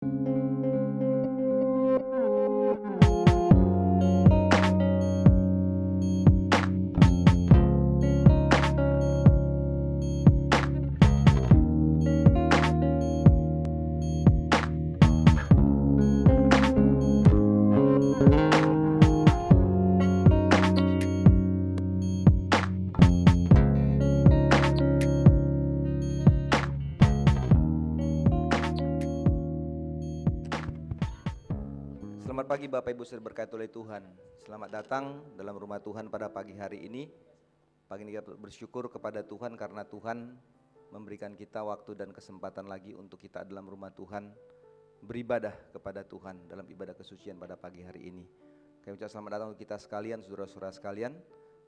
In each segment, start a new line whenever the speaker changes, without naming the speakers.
Selamat pagi Bapak Ibu saudara berkati oleh Tuhan. Selamat datang dalam rumah Tuhan pada pagi hari ini. Pagi ini kita bersyukur kepada Tuhan karena Tuhan memberikan kita waktu dan kesempatan lagi untuk kita dalam rumah Tuhan beribadah kepada Tuhan dalam ibadah kesucian pada pagi hari ini. Kami ucapkan selamat datang untuk kita sekalian, saudara-saudara sekalian,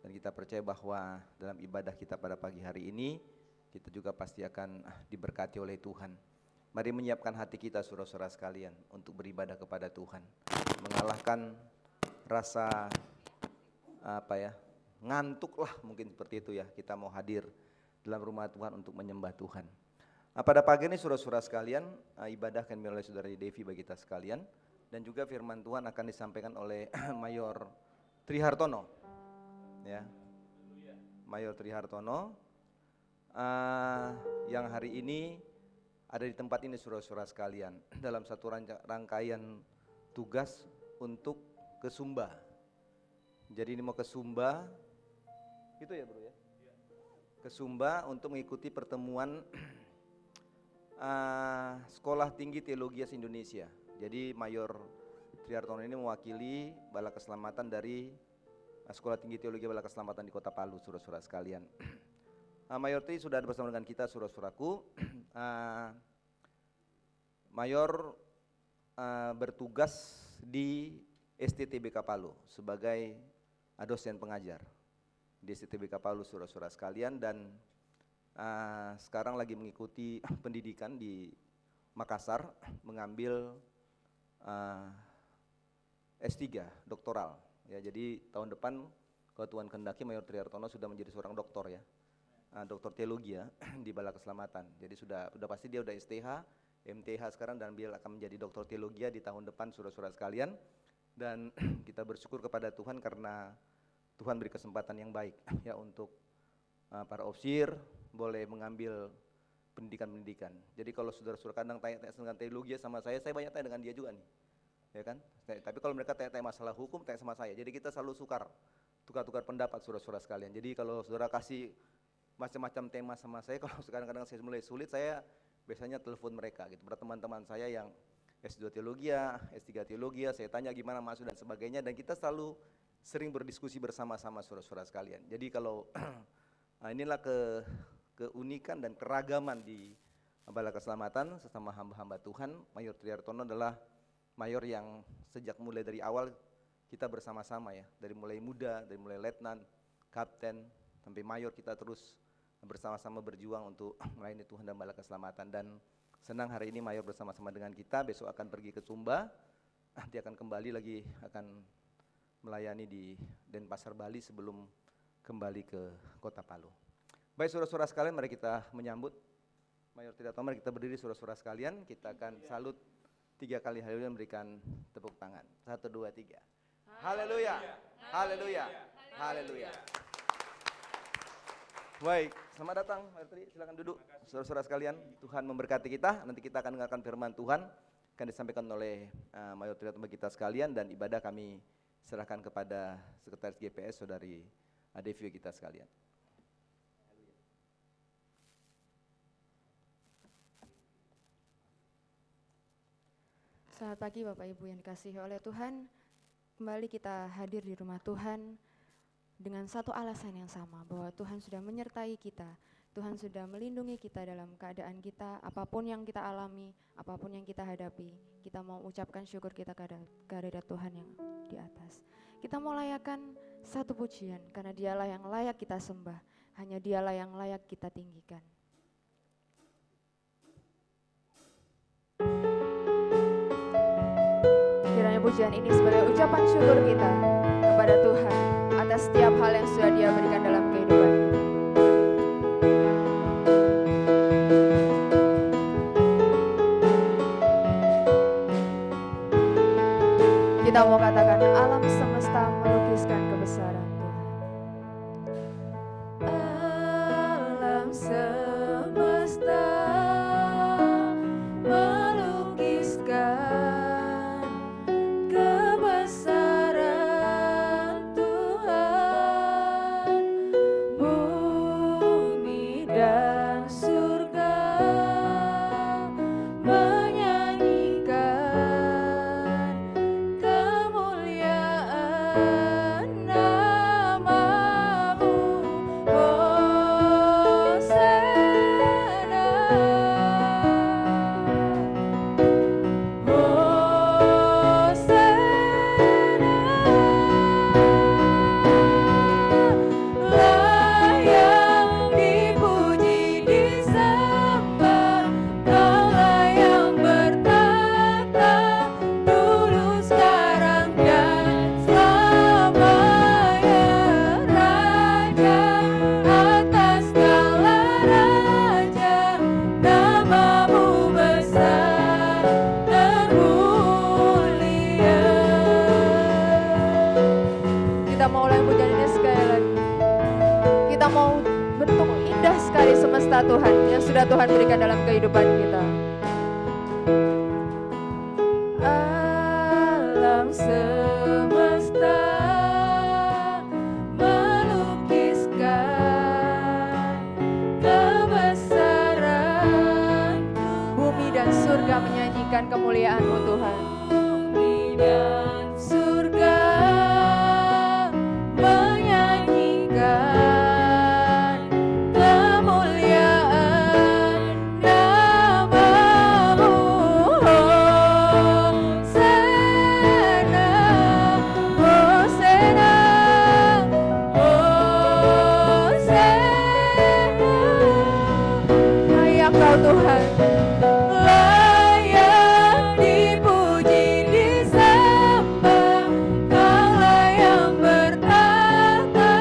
dan kita percaya bahwa dalam ibadah kita pada pagi hari ini kita juga pasti akan diberkati oleh Tuhan. Mari menyiapkan hati kita saudara-saudara sekalian untuk beribadah kepada Tuhan. Mengalahkan rasa ngantuk lah mungkin seperti itu ya. Kita mau hadir dalam rumah Tuhan untuk menyembah Tuhan. Pada pagi ini saudara-saudara sekalian, ibadah akan dimulai oleh saudara Devi bagi kita sekalian. Dan juga firman Tuhan akan disampaikan oleh Mayor Trihartono. Ya, Mayor Trihartono yang hari ini ada di tempat ini saudara-saudara sekalian dalam satu rangkaian tugas untuk ke Sumba. Jadi ini mau ke Sumba, gitu ya bro ya? Ke Sumba untuk mengikuti pertemuan Sekolah Tinggi Teologi Indonesia. Jadi Mayor Trihartono ini mewakili Bala Keselamatan dari Sekolah Tinggi Teologi Bala Keselamatan di Kota Palu, saudara-saudara sekalian. Mayor Tri sudah bersama dengan kita, saudara-saudaraku. Mayor bertugas di STTBK Palu sebagai dosen pengajar di STTBK Palu, saudara-saudara sekalian, dan sekarang lagi mengikuti pendidikan di Makassar, mengambil S3 doktoral. Ya, jadi tahun depan kalau Tuhan kehendaki Mayor Trihartono sudah menjadi seorang doktor ya. Doktor teologi ya di Bala Keselamatan. Jadi sudah pasti dia udah STH, MTH sekarang, dan dia akan menjadi doktor teologi di tahun depan, saudara-saudara sekalian. Dan kita bersyukur kepada Tuhan karena Tuhan beri kesempatan yang baik ya untuk para ofisir boleh mengambil pendidikan. Jadi kalau saudara-saudara kadang tanya-tanya tentang teologi sama saya banyak tanya dengan dia juga nih. Ya kan? Tapi kalau mereka tanya-tanya masalah hukum, tanya sama saya. Jadi kita selalu tukar-tukar pendapat saudara-saudara sekalian. Jadi kalau saudara kasih macam-macam tema sama saya, kalau kadang-kadang saya mulai sulit, saya biasanya telepon mereka gitu. Teman-teman saya yang S2 teologi, S3 teologi, saya tanya gimana maksud dan sebagainya, dan kita selalu sering berdiskusi bersama-sama saudara-saudara sekalian. Jadi kalau inilah keunikan dan keragaman di Bala Keselamatan sesama hamba-hamba Tuhan. Mayor Trihartono adalah mayor yang sejak mulai dari awal kita bersama-sama ya, dari mulai muda, dari mulai letnan, kapten, sampai mayor, kita terus bersama-sama berjuang untuk melayani Tuhan dan Bala Keselamatan. Dan senang hari ini Mayor bersama-sama dengan kita, besok akan pergi ke Sumba, nanti akan kembali lagi, akan melayani di Denpasar, Bali sebelum kembali ke Kota Palu. Baik saudara-saudara sekalian, mari kita menyambut Mayor Trihartono. Mari kita berdiri saudara-saudara sekalian, kita akan salut 3 kali haleluya, memberikan tepuk tangan. 1, 2, 3. Haleluya, haleluya, haleluya. Baik, selamat datang Mayor Tri, silakan duduk. Saudara-saudara sekalian, Tuhan memberkati kita. Nanti kita akan dengarkan firman Tuhan, akan disampaikan oleh Mayor Trihartono kita sekalian, dan ibadah kami serahkan kepada Sekretaris GPS Saudari Devi kita sekalian.
Selamat pagi Bapak Ibu yang dikasihi oleh Tuhan. Kembali kita hadir di rumah Tuhan dengan satu alasan yang sama, bahwa Tuhan sudah menyertai kita, Tuhan sudah melindungi kita dalam keadaan kita, apapun yang kita alami, apapun yang kita hadapi. Kita mau ucapkan syukur kita kehadirat Tuhan yang di atas. Kita mau layakkan satu pujian, karena Dialah yang layak kita sembah, hanya Dialah yang layak kita tinggikan. Kiranya pujian ini sebagai ucapan syukur kita kepada Tuhan atas setiap hal yang sudah Dia berikan dalam kehidupan kita. Kita mau katakan alam semesta melukiskan kebesaran Tuhan. Alam semesta melukiskan kebesaran Tuhan. Bumi dan surga menyanyikan kemuliaan nama-Mu. Hosana, layak dipuji disembah, Kaulah yang bertata dulu sekarang dan selamanya. Raja atas segala raja, nama-Mu besar termulia. Kita mau ulang pujian ini sekali lagi. Kita mau bertemu indah sekali semesta Tuhan yang sudah Tuhan berikan dalam kehidupan kita. Alam semesta melukiskan kebesaran, bumi dan surga menyanyikan kemuliaan-Mu Tuhan. Bumi dan surga menyanyikan kemuliaan nama-Mu. Hosana, Hosana, Hosana. Layak Kau Tuhan, layak dipuji disembah, Kaulah yang bertata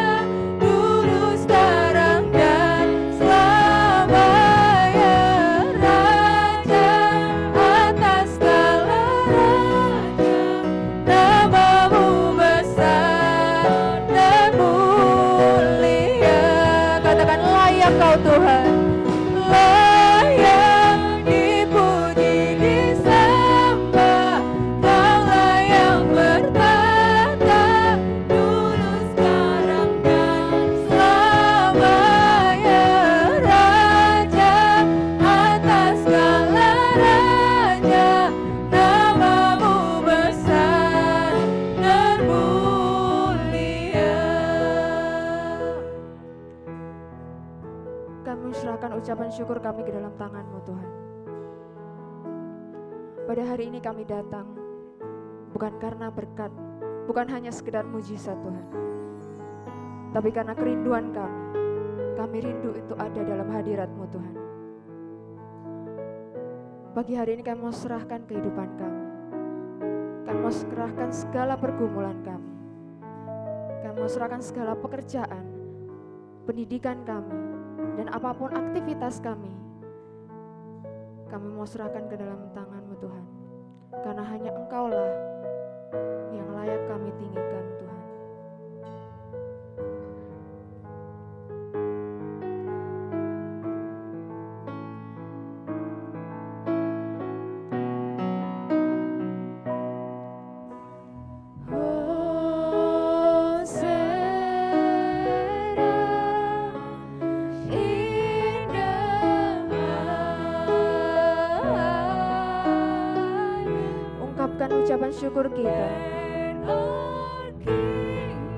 dulu sekarang dan selamanya. Raja atas segala raja, nama-Mu besar dan mulia. Katakan layak Kau Tuhan, layak dipuji disembah, Kaulah yang bertata dulu sekarang dan selamanya. Raja atas segala raja, nama-Mu besar termulia. Kami serahkan ucapan syukur kami ke dalam tangan-Mu Tuhan. Pada hari ini kami datang bukan karena berkat, bukan hanya sekedar mujizat Tuhan, tapi karena kerinduan kami. Kami rindu itu ada dalam hadirat-Mu Tuhan. Pagi hari ini kami mau serahkan kehidupan kami. Kami mau serahkan segala pergumulan kami. Kami mau serahkan segala pekerjaan, pendidikan kami, dan apapun aktivitas kami. Kami mau serahkan ke dalam tangan-Mu Tuhan. Karena hanya Engkaulah yang layak kami tinggikan Tuhan. Ungkapkan ucapan syukur kita.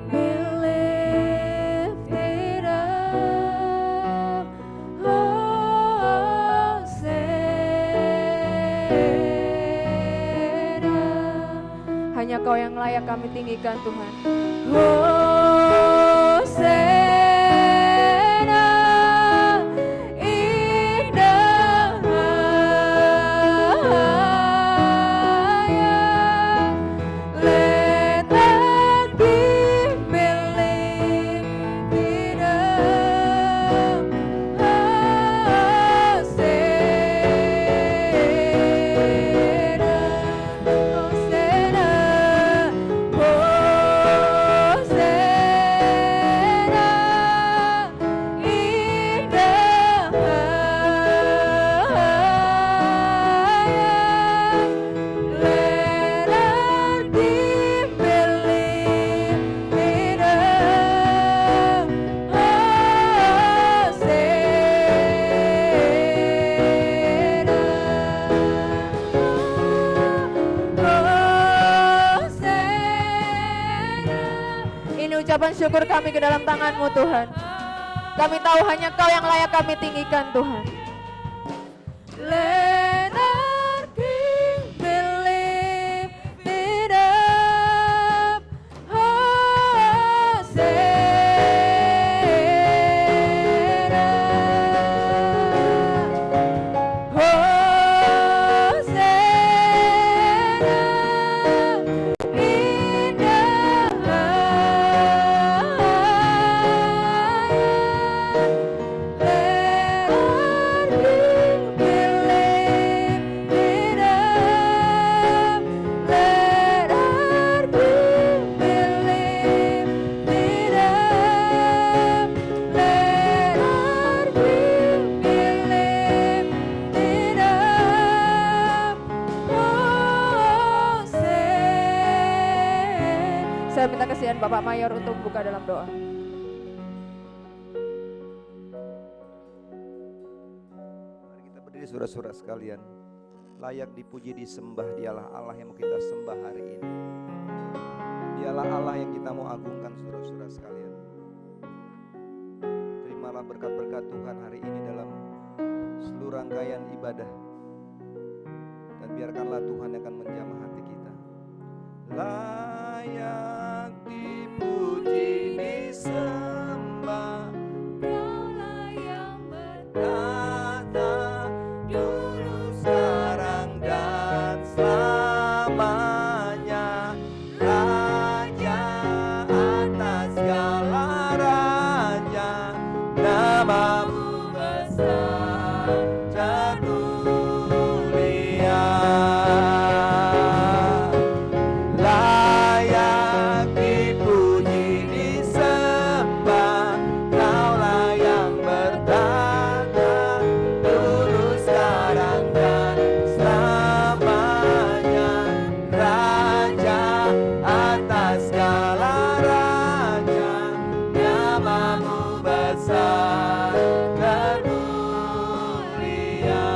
Be lifted up, Hosana. Hanya Kau yang layak kami tinggikan Tuhan. Hosana, indah hayat. Let that gift be lifted up, Hosana, Hosana. ucapan syukur kami ke dalam tangan-Mu Tuhan. Kami tahu hanya Kau yang layak kami tinggikan Tuhan. Let our King be lifted up, Saya minta kesian Bapak Mayor untuk buka dalam doa.
Mari kita berdiri saudara-saudara sekalian. Layak dipuji disembah, dialah Allah yang mau kita sembah hari ini. Dialah Allah yang kita mau agungkan saudara-saudara sekalian. Terimalah berkat-berkat Tuhan hari ini dalam seluruh rangkaian ibadah. Dan biarkanlah Tuhan yang akan menjamah hati kita. Layak dipuji disembah, Kaulah yang bertata dulu sekarang dan selamanya, Raja atas segala raja, namamu besar dan mulia. Layak dipuji disembah, Kaulah yang bertata dulu sekarang dan selamanya, Raja atas segala raja, namamu besar dan mulia.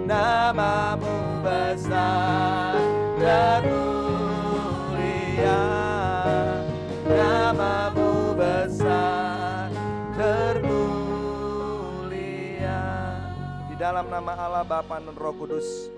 Namamu besar dan mulia, namamu besar termulia. Di dalam nama Allah Bapa dan Roh Kudus,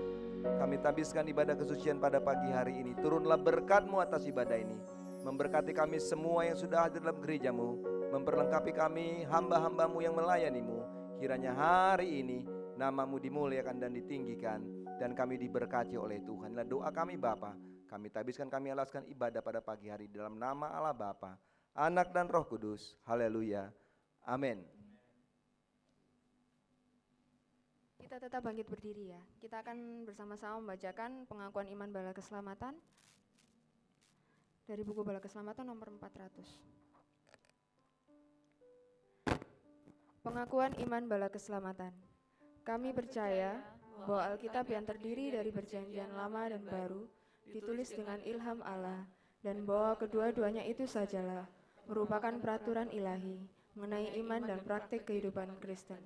kami tabiskan ibadah kesucian pada pagi hari ini. Turunlah berkat-Mu atas ibadah ini, memberkati kami semua yang sudah hadir dalam gereja-Mu, memperlengkapi kami hamba-hamba-Mu yang melayani-Mu. Kiranya hari ini nama-Mu dimuliakan dan ditinggikan, dan kami diberkati oleh Tuhan. Inilah doa kami Bapa. Kami tabiskan, kami alaskan ibadah pada pagi hari dalam nama Allah Bapa, Anak dan Roh Kudus. Haleluya. Amin.
Kita tetap bangkit berdiri ya. Kita akan bersama-sama membacakan pengakuan iman bala keselamatan dari buku Bala Keselamatan nomor 400. Pengakuan iman bala keselamatan. Kami percaya bahwa Alkitab yang terdiri dari perjanjian lama dan baru ditulis dengan ilham Allah, dan bahwa kedua-duanya itu sajalah merupakan peraturan ilahi mengenai iman dan praktik kehidupan Kristen.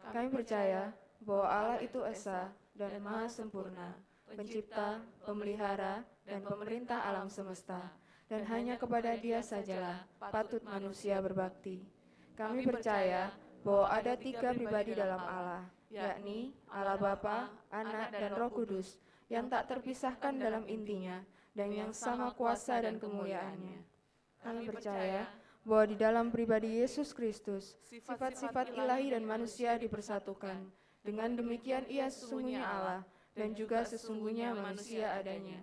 Kami percaya bahwa Allah itu esa dan maha sempurna, pencipta, pemelihara, dan pemerintah alam semesta, dan hanya kepada Dia sajalah patut manusia berbakti. Kami percaya bahwa ada 3 pribadi dalam Allah, yakni Allah Bapa, Anak, dan Roh Kudus, yang tak terpisahkan dalam intinya, dan yang sama kuasa dan kemuliaannya. Kami percaya bahwa di dalam pribadi Yesus Kristus, sifat-sifat ilahi dan manusia dipersatukan. Dengan demikian Ia sesungguhnya Allah, dan juga sesungguhnya manusia adanya.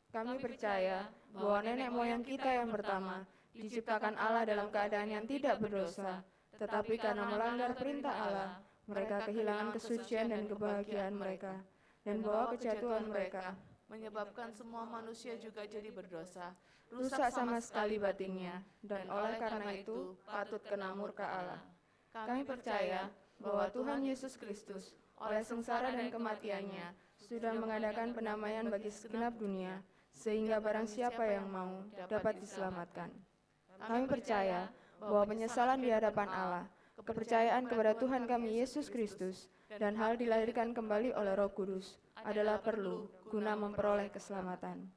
Kami percaya bahwa nenek moyang kita yang pertama diciptakan Allah dalam keadaan yang tidak berdosa, tetapi karena melanggar perintah Allah, mereka kehilangan kesucian dan kebahagiaan mereka, dan bahwa kejatuhan mereka
menyebabkan semua manusia juga jadi berdosa,
rusak sama sekali batinnya, dan oleh karena itu patut kena murka Allah. Kami percaya bahwa Tuhan Yesus Kristus oleh sengsara dan kematiannya sudah mengadakan pendamaian bagi segenap dunia, sehingga barang siapa yang mau dapat diselamatkan. Kami percaya bahwa penyesalan di hadapan Allah, kepercayaan kepada Tuhan kami Yesus Kristus, dan hal dilahirkan kembali oleh Roh Kudus adalah perlu guna memperoleh keselamatan.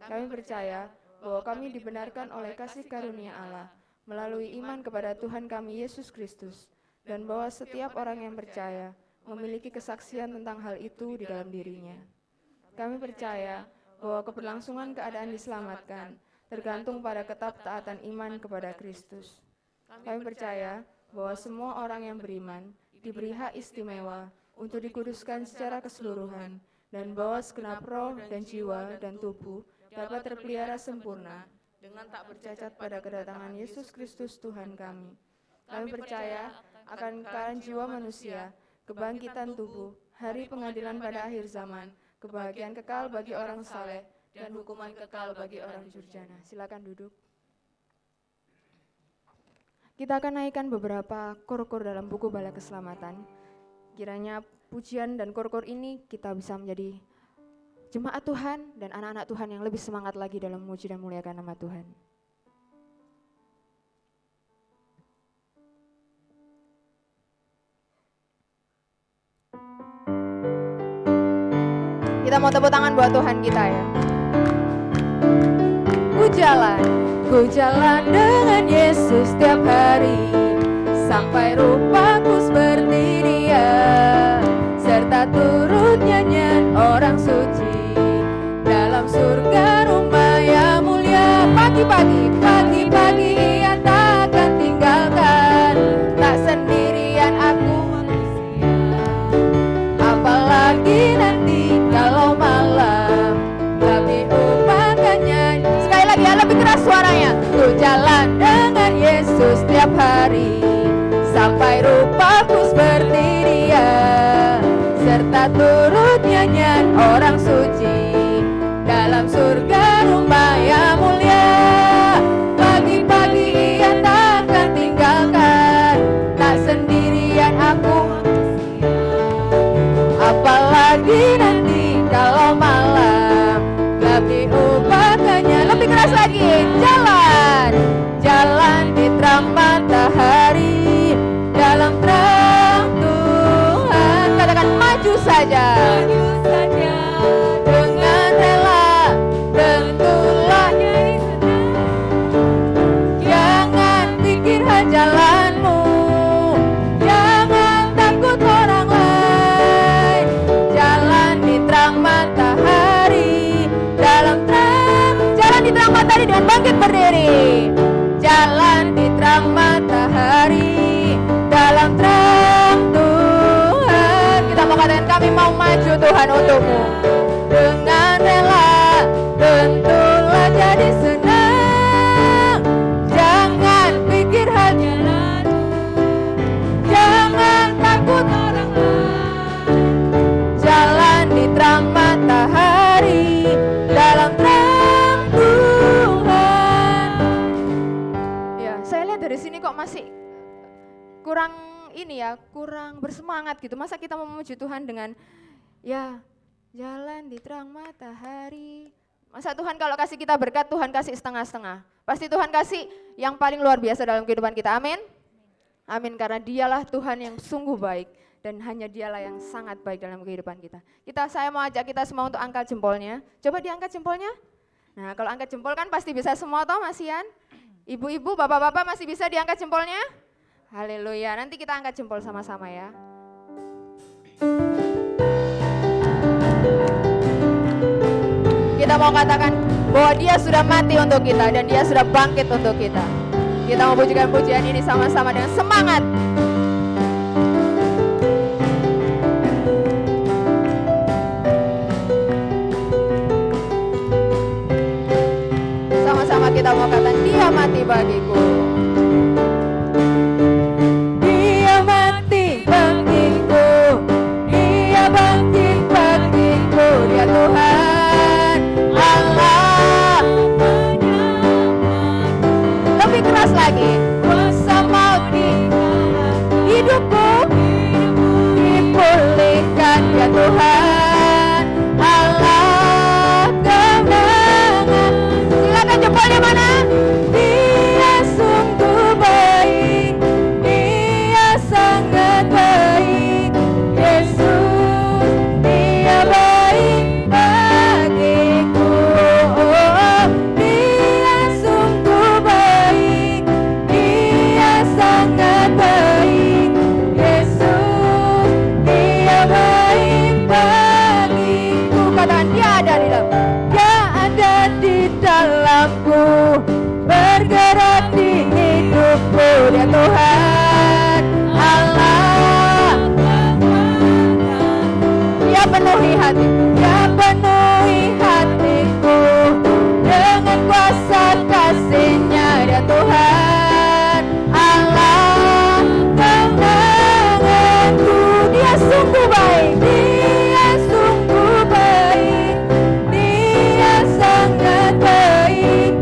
Kami percaya bahwa kami dibenarkan oleh kasih karunia Allah melalui iman kepada Tuhan kami Yesus Kristus, dan bahwa setiap orang yang percaya memiliki kesaksian tentang hal itu di dalam dirinya. Kami percaya bahwa keberlangsungan keadaan diselamatkan tergantung pada ketaatan iman kepada Kristus. Kami percaya bahwa semua orang yang beriman diberi hak istimewa untuk dikuduskan secara keseluruhan, dan bahwa segenap roh dan jiwa dan tubuh dapat terpelihara sempurna dengan tak bercacat pada kedatangan Yesus Kristus Tuhan kami. Kami percaya akan kekayaan jiwa manusia, kebangkitan tubuh, hari pengadilan pada akhir zaman, kebahagiaan kekal bagi orang saleh, dan hukuman kekal bagi orang durjana. Silakan duduk. Kita akan naikkan beberapa kor-kor dalam buku Bala Keselamatan. Kiranya pujian dan kor-kor ini kita bisa menjadi jemaat Tuhan dan anak-anak Tuhan yang lebih semangat lagi dalam memuji dan muliakan nama Tuhan. Kita mau tepuk tangan buat Tuhan kita ya. Ku jalan dengan Yesus setiap hari, sampai rupaku seperti Dia, serta turut nyanyian orang suci dalam surga rumah yang mulia. Pagi-pagi Ia takkan tinggalkan, tak sendirian aku manusia, apalagi nanti kalau malam lebih upakannya. Sekali lagi ya, lebih keras suaranya. Ku jalan dengan Yesus setiap hari, sampai rupaku seperti Dia, serta turut nyanyian orang suci dalam surga rumah yang mulia. Pagi-pagi Ia takkan tinggalkan, tak sendirian aku manusia, apalagi nanti kalau malam lebih upakannya. Lebih keras lagi. Jalan di terang matahari, dalam terang Tuhan. Katakan maju saja dengan rela, tentulah jadi senang. Jangan pikirkan jalanmu, jangan takut orang lain. Jalan di terang matahari, dalam terang. Jalan di terang matahari dengan bangkit berdiri. Jalan di terang matahari, dalam terang Tuhan. Kita mau katakan kami mau maju Tuhan untukmu. Dengan rela, tentulah jadi senang. Jangan pikir hanya lalu, jangan takut orang lain. Jalan di terang matahari, dalam terang Tuhan. Ya, saya lihat dari sini kok masih kurang ini ya, kurang bersemangat gitu. Masa kita mau memuji Tuhan dengan ya jalan di terang matahari. Masa Tuhan kalau kasih kita berkat, Tuhan kasih setengah-setengah. Pasti Tuhan kasih yang paling luar biasa dalam kehidupan kita. Amin. Amin, karena Dialah Tuhan yang sungguh baik dan hanya Dialah yang sangat baik dalam kehidupan kita. Saya mau ajak kita semua untuk angkat jempolnya. Coba diangkat jempolnya. Nah, kalau angkat jempol kan pasti bisa semua toh, Mas Ian? Ibu-ibu, bapak-bapak masih bisa diangkat jempolnya? Haleluya. Nanti kita angkat jempol sama-sama ya. Kita mau katakan bahwa Dia sudah mati untuk kita dan Dia sudah bangkit untuk kita. Kita mau pujikan pujian ini sama-sama dengan semangat. Sama-sama kita mau katakan Dia mati bagiku. Dia mati bagiku, Dia bangkit bagiku. Dia Tuhan Allah menyelamatkan. Lebih keras lagi. Kuasa maut di hidupku dipulihkan. Ya Tuhan Allah kemenangan. Silakan jempolnya mana? Dia di dalam. Yang ada di dalamku, bergerak di hidupku, dia Tuhan Allah. Ya penuhi hati, ya penuhi hatiku dengan kuasa kasih-Nya, dia Tuhan Allah kemenanganku. Dia sungguh baik, Dia sungguh baik, Dia sangat baik.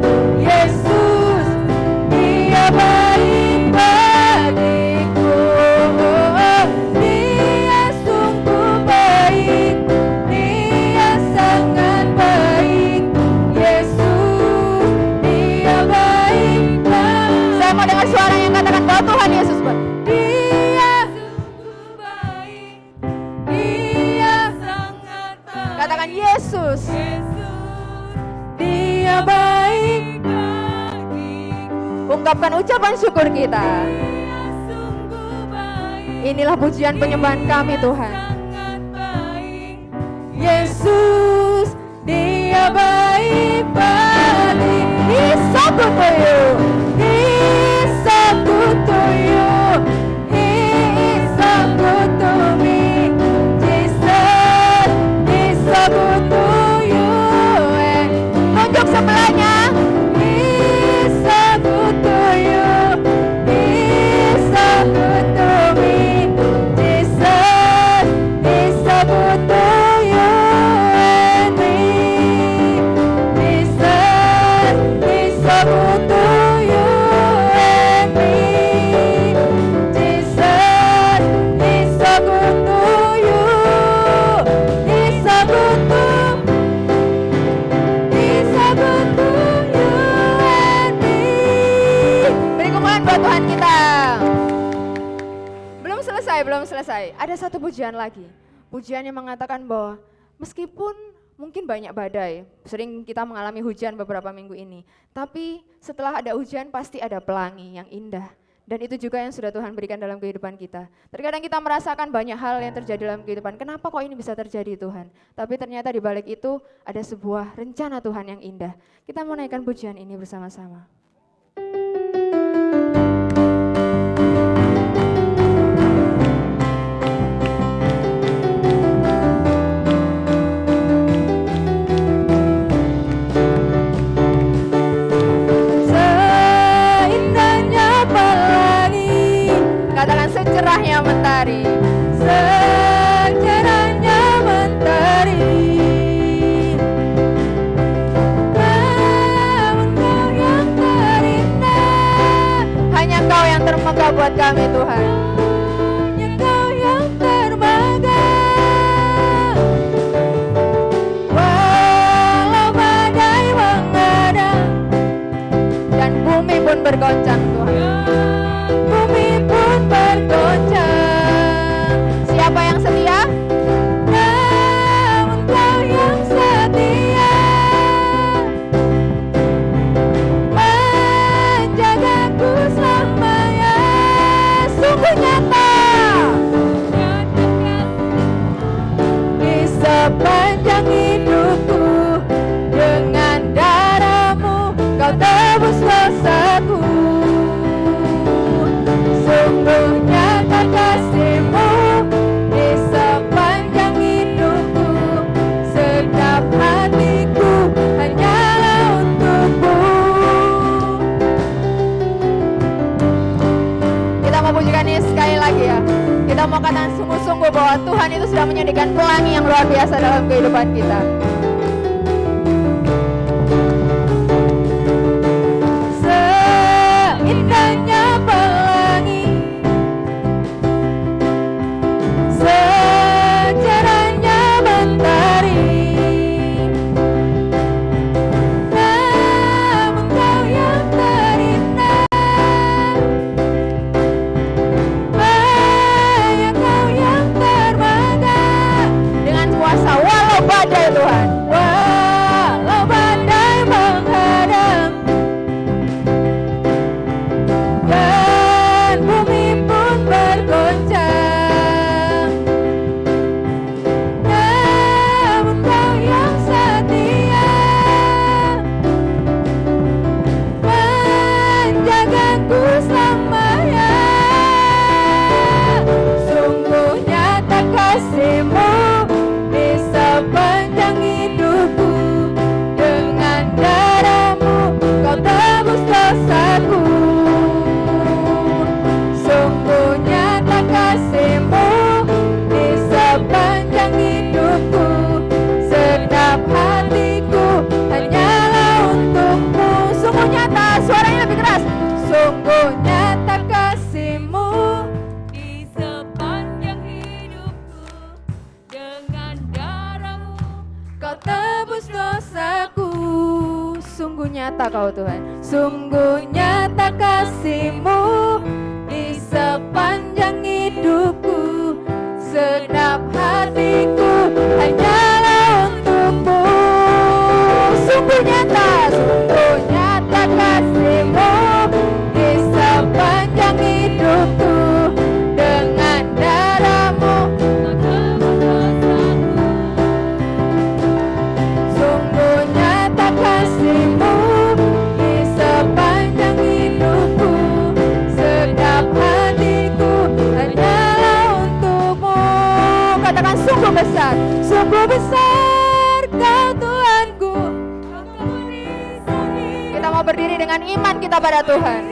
Yesus, Dia baik bagiku. Dia sungguh baik, Dia sangat baik. Yesus, Dia baik bagiku. Saya mau dengar suara yang katakan bahwa Tuhan Yesus baik. Dia sungguh baik, Dia sangat baik. Katakan Yesus, Dia baik bagiku. Ungkapkan ucapan syukur kita. Dia sungguh baik. Inilah pujian penyembahan kami Tuhan. Yesus, Dia baik bagiku. He's so good for you. He's so good to you. He is so good to me. Jesus, He's so good to you. Tunjuk sebelahnya. He's so good to you. He's so good to me. Jesus, He's so good to you and me. Jesus, He's so good to you and me. Jesus, He's so good to you. He's so good to He's so good to you and me. Beri kemuliaan buat Tuhan kita. Belum selesai. Ada satu pujian lagi. Pujian yang mengatakan bahwa meskipun mungkin banyak badai, sering kita mengalami hujan beberapa minggu ini, tapi setelah ada hujan pasti ada pelangi yang indah. Dan itu juga yang sudah Tuhan berikan dalam kehidupan kita. Terkadang kita merasakan banyak hal yang terjadi dalam kehidupan. Kenapa kok ini bisa terjadi Tuhan? Tapi ternyata di balik itu ada sebuah rencana Tuhan yang indah. Kita mau naikkan pujian ini bersama-sama. Seindahnya pelangi, katakan secerahnya mentari, secerahnya mentari. Namun Kau yang terindah, hanya Kau yang termegah buat kami Tuhan. Hanya Kau yang termegah. Walau badai mengadang dan bumi pun bergoncang Tuhan. Bumi pun bergoncang. Siapa yang setia? Namun Kau yang setia, menjagaku selamanya. Sungguh nyata di sepanjang hidupku. Dengan darah-Mu Kau tebus dosaku. Sungguh nyata kasih-Mu di sepanjang hidupku. Setiap hatiku hanyalah untuk-Mu. Kita mau pujikan ini sekali lagi ya. Kita mau katakan sungguh-sungguh bahwa Tuhan itu sudah menyediakan pelangi yang luar biasa dalam kehidupan kita. Seindahnya pelangi, secerahnya mentari. Namun Kau yang terindah, hanya Kau yang termegah. Dengan kuasa walau badai Tuhan. menebus dosaku. Sungguh nyata Kau Tuhan, sungguh nyata kasih-Mu di sepanjang hidupku. Segenap hatiku hanyalah untuk-Mu. Sungguh nyata kasih-Mu di sepanjang hidupku. Dengan darah-Mu sungguh nyata kasih-Mu di sepanjang hidupku. Segenap hatiku hanyalah untuk-Mu. Katakan sungguh besar Kau Tuhanku. Kita mau berdiri dengan iman kita pada Tuhan.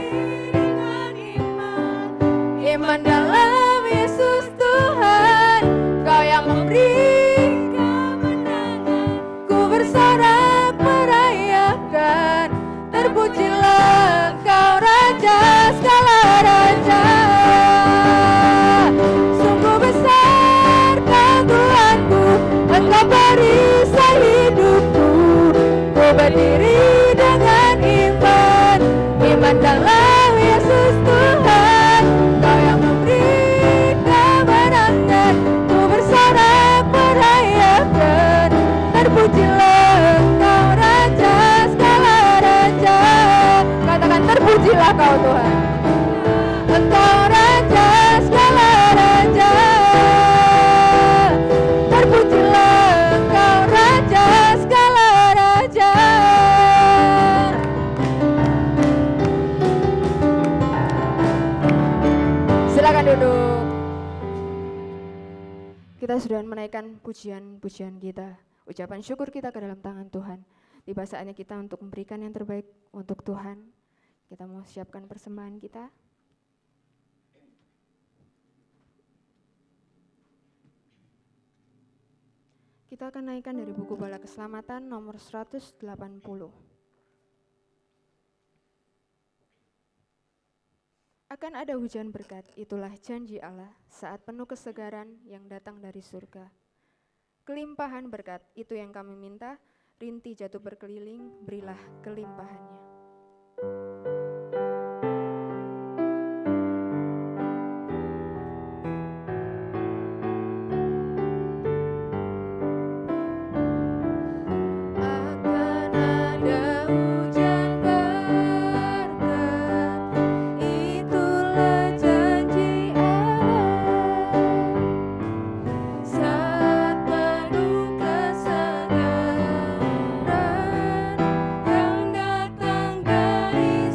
Iman dalam Yesus Tuhan, Kau yang memberi kemenangan. Ku bersorak merayakan, terpujilah Engkau Raja segala raja. Sungguh besar Kau Tuhanku, Engkau perisai hidupku. Ku berdiri dengan iman dalam Yesus Tuhan, Kau yang memberi kemenangan. Ku bersorak merayakan, terpujilah Engkau Raja segala raja. Katakan terpujilah Kau Tuhan, Engkau Raja segala raja. Terpujilah Engkau Raja segala raja. Silakan duduk. Kita sudah menaikkan pujian-pujian kita, ucapan syukur kita ke dalam tangan Tuhan. Tiba saatnya kita untuk memberikan yang terbaik untuk Tuhan. Kita mau siapkan persembahan kita. Kita akan naikkan dari buku Bala Keselamatan nomor 180. Akan ada hujan berkat, itulah janji Allah, saat penuh kesegaran yang datang dari surga. Kelimpahan berkat, itu yang kami minta, rinti jatuh berkeliling, berilah kelimpahannya. Akan ada hujan berkat, itulah janji Allah, saat penuh kesegaran yang datang dari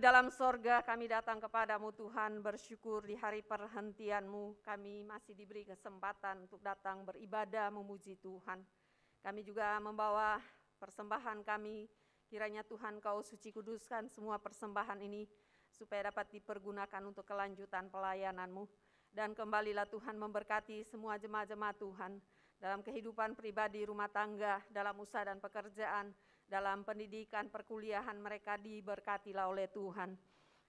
dalam sorga, kami datang kepadamu Tuhan, bersyukur di hari perhentian-Mu. Kami masih diberi kesempatan untuk datang beribadah memuji Tuhan. Kami juga membawa persembahan kami, kiranya Tuhan Kau suci kuduskan semua persembahan ini, supaya dapat dipergunakan untuk kelanjutan pelayanan-Mu. Dan kembalilah Tuhan memberkati semua jemaat-jemaat Tuhan, dalam kehidupan pribadi, rumah tangga, dalam usaha dan pekerjaan, dalam pendidikan, perkuliahan mereka diberkatilah oleh Tuhan.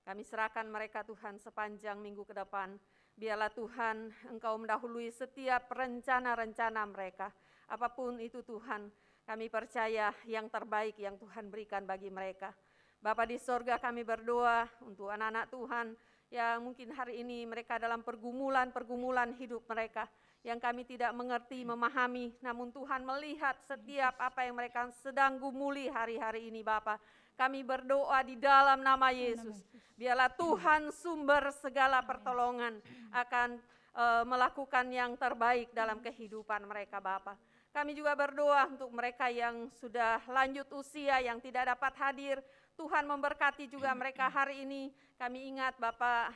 Kami serahkan mereka Tuhan sepanjang minggu ke depan. Biarlah Tuhan Engkau mendahului setiap rencana-rencana mereka. Apapun itu Tuhan, kami percaya yang terbaik yang Tuhan berikan bagi mereka. Bapa di sorga, kami berdoa untuk anak-anak Tuhan yang mungkin hari ini mereka dalam pergumulan hidup mereka, yang kami tidak mengerti, memahami, namun Tuhan melihat setiap apa yang mereka sedang gumuli hari-hari ini Bapa. Kami berdoa di dalam nama Yesus, biarlah Tuhan sumber segala pertolongan akan melakukan yang terbaik dalam kehidupan mereka Bapa. Kami juga berdoa untuk mereka yang sudah lanjut usia, yang tidak dapat hadir. Tuhan memberkati juga mereka hari ini. Kami ingat Bapak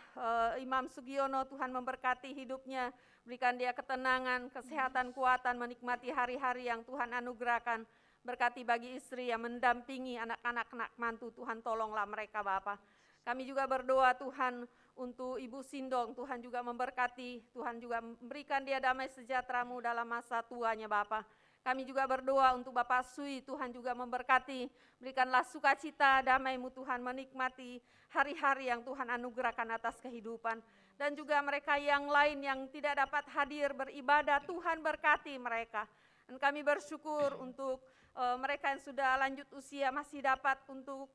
Imam Sugiono, Tuhan memberkati hidupnya, berikan dia ketenangan, kesehatan, kuatan, menikmati hari-hari yang Tuhan anugerahkan. Berkati bagi istri yang mendampingi anak-anak mantu, Tuhan tolonglah mereka Bapa. Kami juga berdoa Tuhan untuk Ibu Sindong, Tuhan juga memberkati, Tuhan juga memberikan dia damai sejahtera-Mu dalam masa tuanya Bapa. Kami juga berdoa untuk Bapak Sui, Tuhan juga memberkati, berikanlah sukacita, damai-Mu Tuhan, menikmati hari-hari yang Tuhan anugerahkan atas kehidupan. Dan juga mereka yang lain yang tidak dapat hadir beribadah, Tuhan berkati mereka. Dan kami bersyukur untuk mereka yang sudah lanjut usia masih dapat untuk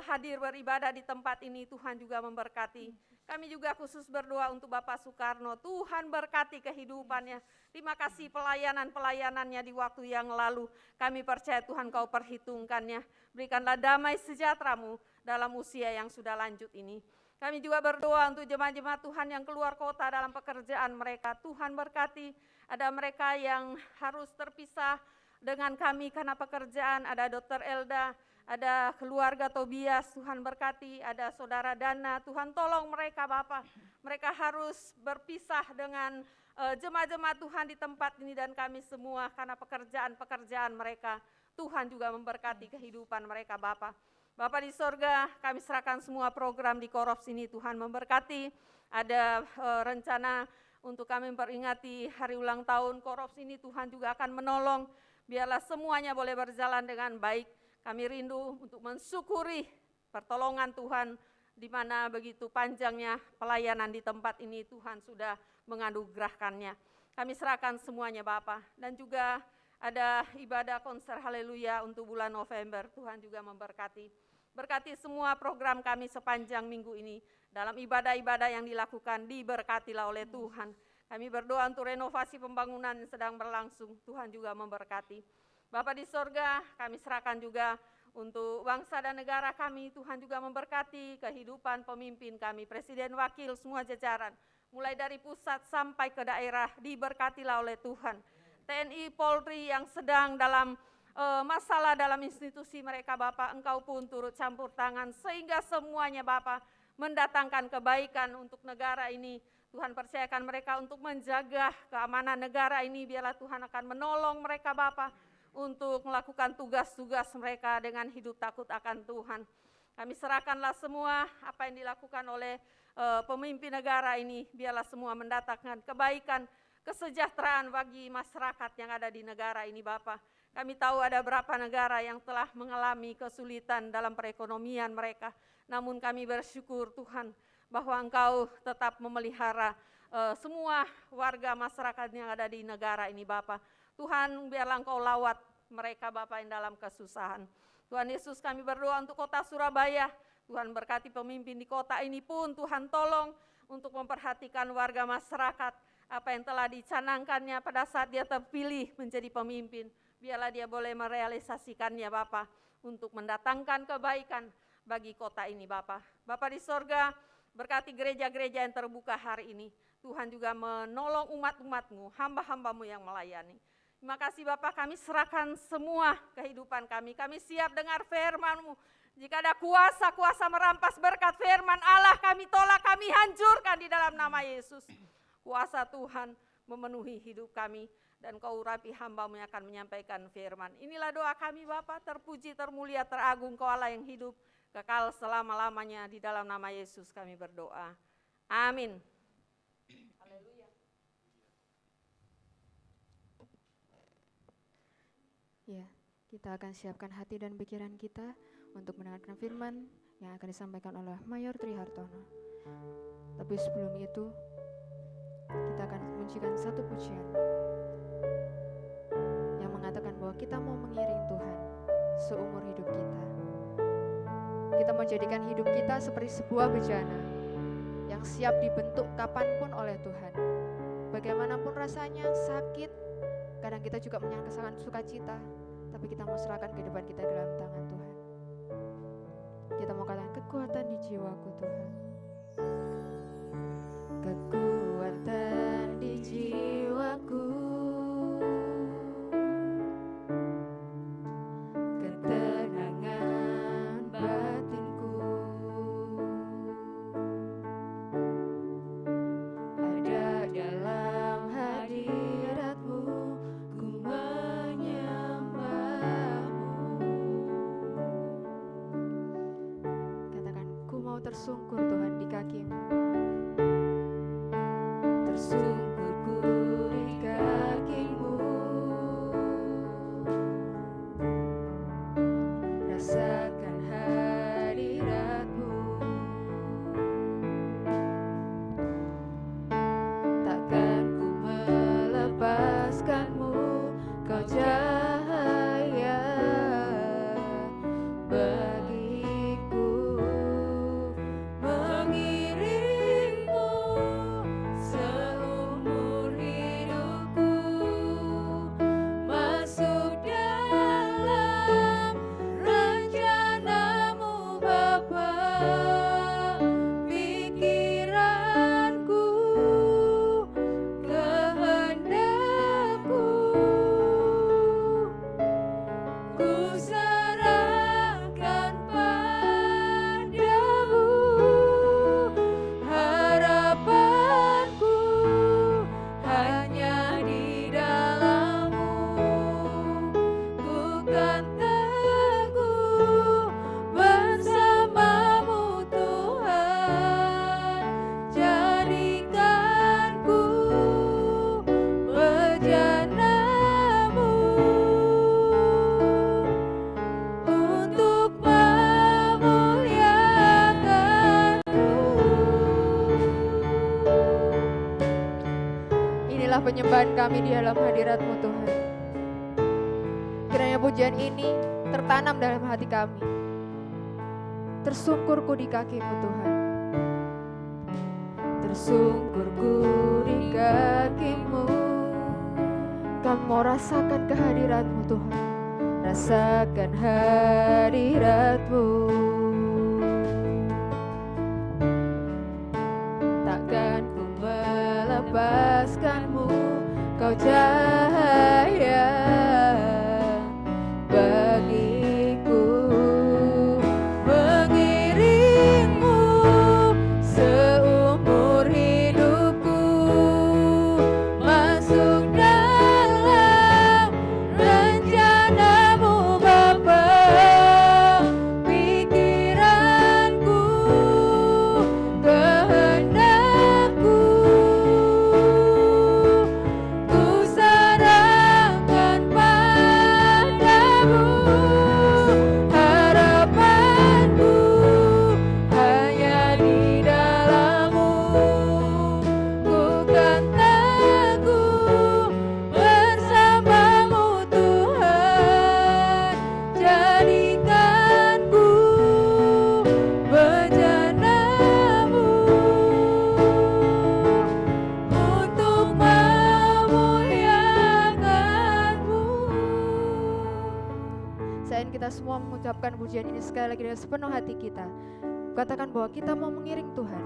hadir beribadah di tempat ini, Tuhan juga memberkati. Kami juga khusus berdoa untuk Bapak Soekarno, Tuhan berkati kehidupannya. Terima kasih pelayanan-pelayanannya di waktu yang lalu. Kami percaya Tuhan Kau perhitungkannya. Berikanlah damai sejahtera-Mu dalam usia yang sudah lanjut ini. Kami juga berdoa untuk jemaat-jemaat Tuhan yang keluar kota dalam pekerjaan mereka. Tuhan berkati, ada mereka yang harus terpisah dengan kami karena pekerjaan, ada Dr. Elda, ada keluarga Tobias, Tuhan berkati, ada saudara Dana, Tuhan tolong mereka Bapak. Mereka harus berpisah dengan jemaat-jemaat Tuhan di tempat ini dan kami semua karena pekerjaan-pekerjaan mereka. Tuhan juga memberkati kehidupan mereka Bapak. Bapak di sorga, kami serahkan semua program di Korops ini, Tuhan memberkati. Ada rencana untuk kami memperingati hari ulang tahun Korops ini, Tuhan juga akan menolong. Biarlah semuanya boleh berjalan dengan baik. Kami rindu untuk mensyukuri pertolongan Tuhan, di mana begitu panjangnya pelayanan di tempat ini Tuhan sudah menganugerahkannya. Kami serahkan semuanya Bapa, dan juga ada ibadah konser haleluya untuk bulan November, Tuhan juga memberkati. Berkati semua program kami sepanjang minggu ini, dalam ibadah-ibadah yang dilakukan diberkatilah oleh Tuhan. Kami berdoa untuk renovasi pembangunan yang sedang berlangsung, Tuhan juga memberkati. Bapa di sorga, kami serahkan juga untuk bangsa dan negara kami, Tuhan juga memberkati kehidupan pemimpin kami, presiden, wakil, semua jajaran, mulai dari pusat sampai ke daerah, diberkatilah oleh Tuhan. TNI, Polri yang sedang dalam masalah dalam institusi mereka Bapak, Engkau pun turut campur tangan, sehingga semuanya Bapak mendatangkan kebaikan untuk negara ini. Tuhan percayakan mereka untuk menjaga keamanan negara ini, biarlah Tuhan akan menolong mereka Bapak, untuk melakukan tugas-tugas mereka dengan hidup takut akan Tuhan. Kami serahkanlah semua apa yang dilakukan oleh pemimpin negara ini, biarlah semua mendatangkan kebaikan, kesejahteraan bagi masyarakat yang ada di negara ini Bapak. Kami tahu ada beberapa negara yang telah mengalami kesulitan dalam perekonomian mereka, namun kami bersyukur Tuhan bahwa Engkau tetap memelihara semua warga masyarakat yang ada di negara ini Bapak. Tuhan, biarlah Engkau lawat mereka Bapak yang dalam kesusahan. Tuhan Yesus, kami berdoa untuk kota Surabaya. Tuhan berkati pemimpin di kota ini pun, Tuhan tolong untuk memperhatikan warga masyarakat, apa yang telah dicanangkannya pada saat dia terpilih menjadi pemimpin. Biarlah dia boleh merealisasikannya Bapak, untuk mendatangkan kebaikan bagi kota ini Bapak. Bapak di sorga, berkati gereja-gereja yang terbuka hari ini. Tuhan juga menolong umat-umat-Mu, hamba-hamba-Mu yang melayani. Terima kasih Bapak, kami serahkan semua kehidupan kami. Kami siap dengar firman-Mu Jika ada kuasa-kuasa merampas berkat firman Allah, kami tolak, kami hancurkan di dalam nama Yesus. Kuasa Tuhan memenuhi hidup kami, dan Kau urapi hamba-Mu yang akan menyampaikan firman. Inilah doa kami Bapa, terpuji, termulia, teragung Kau Allah yang hidup, kekal selama-lamanya. Di dalam nama Yesus kami berdoa. Amin.
Ya, kita akan siapkan hati dan pikiran kita untuk mendengarkan firman yang akan disampaikan oleh Mayor Tri Hartono. Tapi sebelum itu, kita akan menyanyikan satu pujian yang mengatakan bahwa kita mau mengiring Tuhan seumur hidup kita. Kita menjadikan hidup kita seperti sebuah bejana yang siap dibentuk kapanpun oleh Tuhan. Bagaimanapun rasanya, sakit, kadang kita juga menyangkakan sukacita, tapi kita mau serahkan kehidupan kita dalam tangan Tuhan. Kita mau katakan kekuatan di jiwaku Tuhan. Kekuatan di jiwaku, ketenangan batinku, ada dalam hadirat-Mu, ku menyembah-Mu. Katakan, ku mau tersungkur Tuhan di kaki-Mu. Tersungkurku di kaki-Mu, rasakan hadirat-Mu. Takkan ku melepaskan-Mu, Kau cahaya bagiku. Mengiring-Mu seumur hidupku, masuk dalam rencana-Mu Bapa. Pikiranku, kehendakku, ku serahkan padamu. Harapanku hanya di dalam-Mu, ku kan teguh bersama-Mu Tuhan. Jadikanku bejana-Mu untuk memuliakan-Mu. Inilah penyembahan kami di dalam hadirat-Mu Tuhan. Kiranya pujian ini tertanam dalam hati kami. Tersungkurku di kaki-Mu Tuhan. Tersungkurku di kaki-Mu. Kami mau rasakan kehadirat-Mu Tuhan. Rasakan hadirat-Mu. Takkan ku melepaskan-Mu, Kau cahaya bagiku. Mengiring-Mu seumur hidupku, masuk dalam rencana-Mu Bapa. Pikiranku, kehendakku, ku serahkan padamu. Harapanku hanya di dalam-Mu, ku kan teguh bersama-Mu Tuhan. Jadikanku bejana-Mu untuk memuliakan-Mu. Saat kita semua mengucapkan pujian ini sekali lagi dengan sepenuh hati kita, katakan bahwa kita mau mengiring Tuhan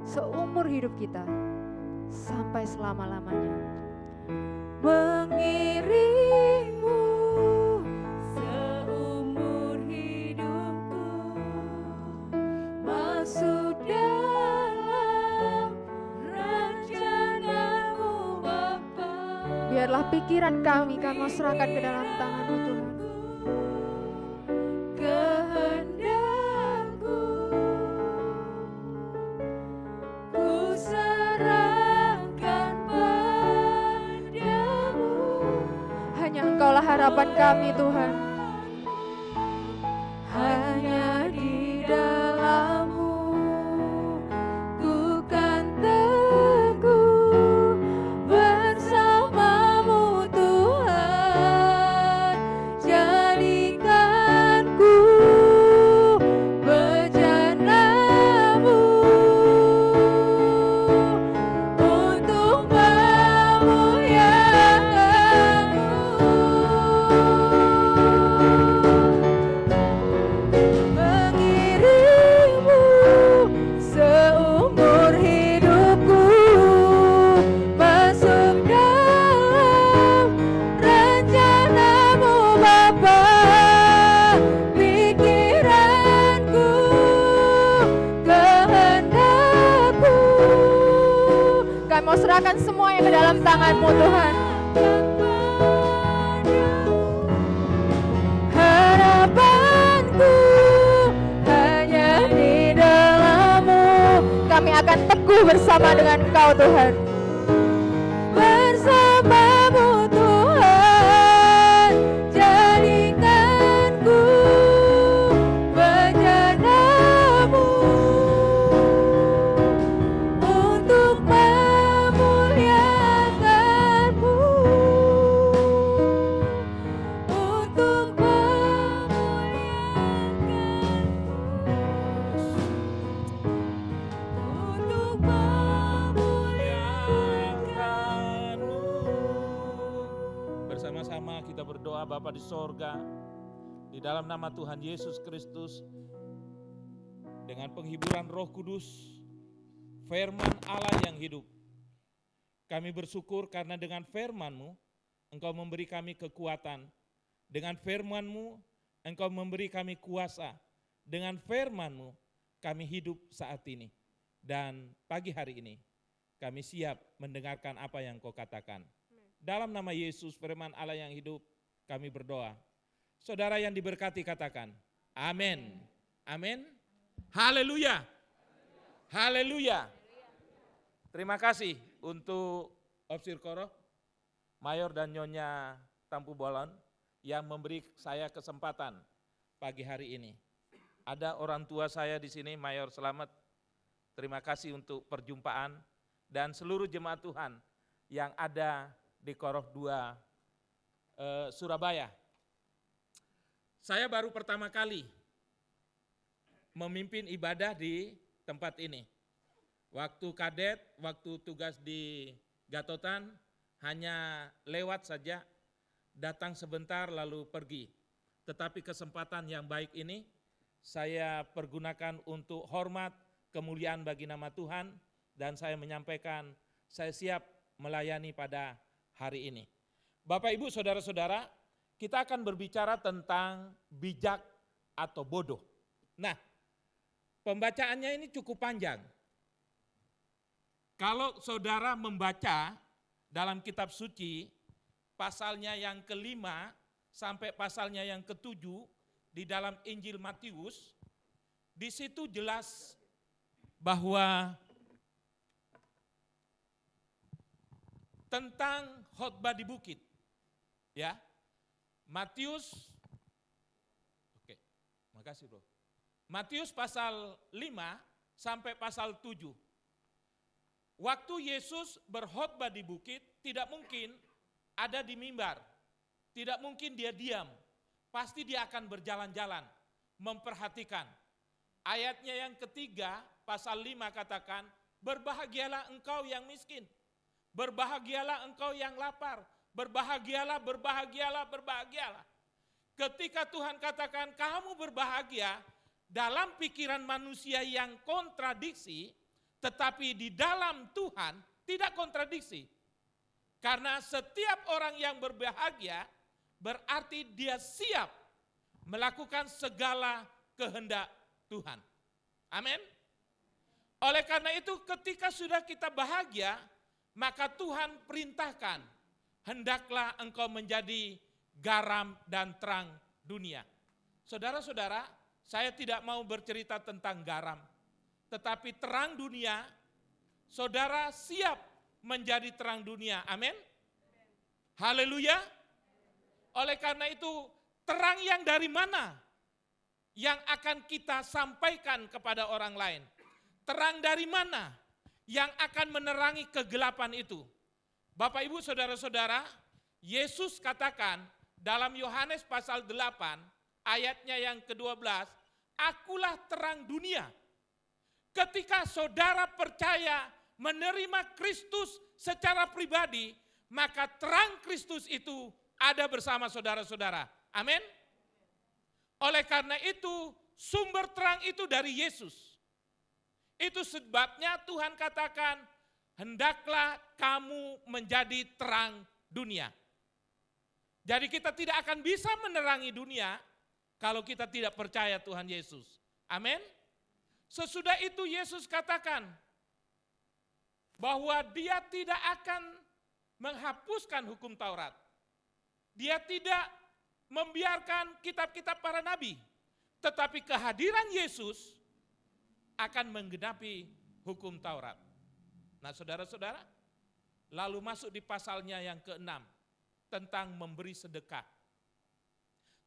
seumur hidup kita sampai selama-lamanya. Mengiring-Mu seumur hidupku, Biarlah pikiran kami mau serahkan ke dalam tangan-Mu Tuhan.
Kehendakku ku serahkan padamu.
Hanya Engkaulah harapan kami Tuhan.
Hanya di dalam-Mu ku kan teguh bersama-Mu Tuhan. Jadikan ku bejana-Mu untuk mengirimu seumur hidupku, masuk dalam rencana-Mu Bapa. Pikiranku, kehendakku,
Kami mau serahkan semuanya ke dalam tangan-Mu Tuhan.
harapanku hanya di dalam-Mu.
Kami akan teguh bersama dengan Engkau Tuhan.
Bersama-Mu Tuhan, jadikan ku bejana-Mu untuk memuliakan-Mu, untuk
memuliakan-Mu. Bersama-sama kita berdoa. Bapa di sorga, di dalam nama Tuhan Yesus Kristus, dengan penghiburan Roh Kudus, firman Allah yang hidup, kami bersyukur karena dengan firman-Mu Engkau memberi kami kekuatan, dengan firman-Mu Engkau memberi kami kuasa, dengan firman-Mu kami hidup saat ini. Dan pagi hari ini kami siap mendengarkan apa yang Kau katakan. Dalam nama Yesus, firman Allah yang hidup, kami berdoa. Saudara yang diberkati katakan, amin. Amin. Haleluya. Haleluya. Terima kasih untuk Opsir Koro, Mayor dan Nyonya Tampu Bolon yang memberi saya kesempatan pagi hari ini. Ada orang tua saya di sini, Mayor Selamat. Terima kasih untuk perjumpaan dan seluruh jemaat Tuhan yang ada di Koroh 2 Surabaya. Saya baru pertama kali memimpin ibadah di tempat ini. Waktu kadet, waktu tugas di Gatotan, hanya lewat saja, datang sebentar lalu pergi. Tetapi kesempatan yang baik ini saya pergunakan untuk hormat, kemuliaan bagi nama Tuhan, dan saya menyampaikan saya siap melayani pada hari ini. Bapak, Ibu, Saudara-saudara, kita akan berbicara tentang bijak atau bodoh. Nah, pembacaannya ini cukup panjang. Kalau saudara membaca dalam kitab suci, pasalnya yang ke-5 sampai pasalnya yang ke-7 di dalam Injil Matius, di situ jelas bahwa tentang khotbah di bukit. Ya. Matius, oke, makasih bro. Matius pasal 5 sampai pasal 7. Waktu Yesus berkhotbah di bukit, tidak mungkin ada di mimbar. Tidak mungkin dia diam. Pasti dia akan berjalan-jalan, memperhatikan. Ayatnya yang ketiga, pasal 5 katakan, berbahagialah engkau yang miskin. Berbahagialah engkau yang lapar. Berbahagialah, berbahagialah, berbahagialah. Ketika Tuhan katakan kamu berbahagia, dalam pikiran manusia yang kontradiksi, tetapi di dalam Tuhan tidak kontradiksi. Karena setiap orang yang berbahagia berarti dia siap melakukan segala kehendak Tuhan. Amin. Oleh karena itu ketika sudah kita bahagia, maka Tuhan perintahkan hendaklah engkau menjadi garam dan terang dunia. Saudara-saudara, saya tidak mau bercerita tentang garam, tetapi terang dunia, saudara siap menjadi terang dunia. Amin. Haleluya. Oleh karena itu, terang yang dari mana yang akan kita sampaikan kepada orang lain? Terang dari mana yang akan menerangi kegelapan itu? Bapak, Ibu, saudara-saudara, Yesus katakan dalam Yohanes pasal 8 ayatnya yang ke-12, akulah terang dunia. Ketika saudara percaya menerima Kristus secara pribadi, maka terang Kristus itu ada bersama saudara-saudara. Amin. Oleh karena itu, sumber terang itu dari Yesus. Itu sebabnya Tuhan katakan, hendaklah kamu menjadi terang dunia. Jadi kita tidak akan bisa menerangi dunia kalau kita tidak percaya Tuhan Yesus. Amin. Sesudah itu Yesus katakan bahwa dia tidak akan menghapuskan hukum Taurat. Dia tidak membiarkan kitab-kitab para nabi. Tetapi kehadiran Yesus akan menggenapi hukum Taurat. Nah, saudara-saudara, lalu masuk di pasalnya yang ke-6 tentang memberi sedekah.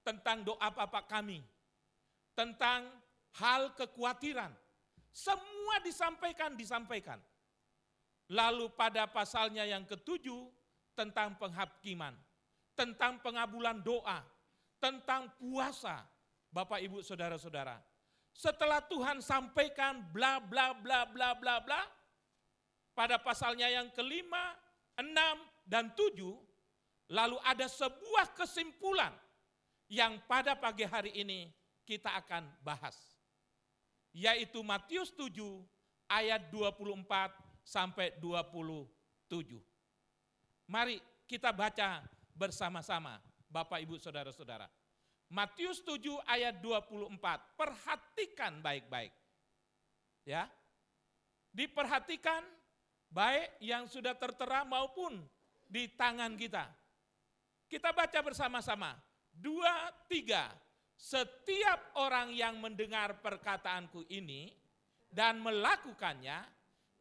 Tentang doa Bapa kami, tentang hal kekhawatiran. Semua disampaikan. Lalu pada pasalnya yang ke-7 tentang penghakiman, tentang pengabulan doa, tentang puasa. Bapak, Ibu, saudara-saudara, setelah Tuhan sampaikan bla bla bla bla bla bla, pada pasalnya yang ke-5, 6, dan 7, lalu ada sebuah kesimpulan yang pada pagi hari ini kita akan bahas. Yaitu Matius 7 ayat 24 sampai 27. Mari kita baca bersama-sama, Bapak, Ibu, saudara-saudara. Matius 7 ayat 24, perhatikan baik-baik. Ya. Diperhatikan baik yang sudah tertera maupun di tangan kita. Kita baca bersama-sama. 2, 3. Setiap orang yang mendengar perkataanku ini dan melakukannya,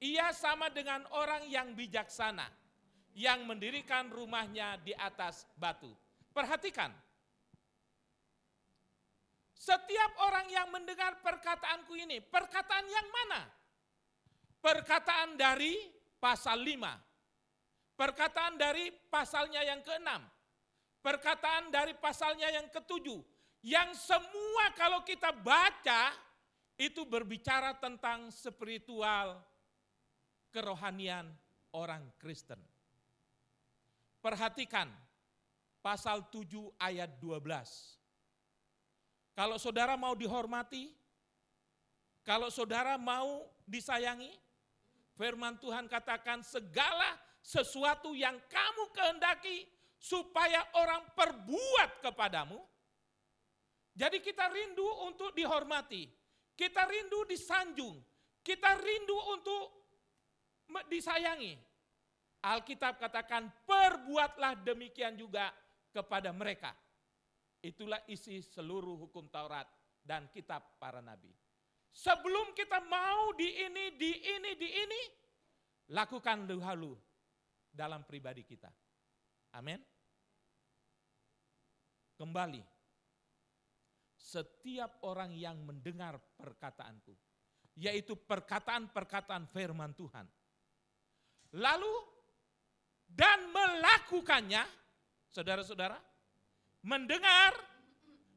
ia sama dengan orang yang bijaksana yang mendirikan rumahnya di atas batu. Perhatikan. Setiap orang yang mendengar perkataanku ini, perkataan yang mana? Perkataan dari pasal 5. Perkataan dari pasalnya yang ke-6. Perkataan dari pasalnya yang ke-7, yang semua kalau kita baca itu berbicara tentang spiritual kerohanian orang Kristen. Perhatikan pasal 7 ayat 12. Kalau saudara mau dihormati, kalau saudara mau disayangi, firman Tuhan katakan segala sesuatu yang kamu kehendaki supaya orang perbuat kepadamu. Jadi kita rindu untuk dihormati, kita rindu disanjung, kita rindu untuk disayangi. Alkitab katakan perbuatlah demikian juga kepada mereka. Itulah isi seluruh hukum Taurat dan kitab para nabi. Sebelum kita mau di ini, lakukan dahulu dalam pribadi kita. Amin. Kembali, setiap orang yang mendengar perkataanku, yaitu perkataan-perkataan firman Tuhan, lalu dan melakukannya, saudara-saudara, mendengar,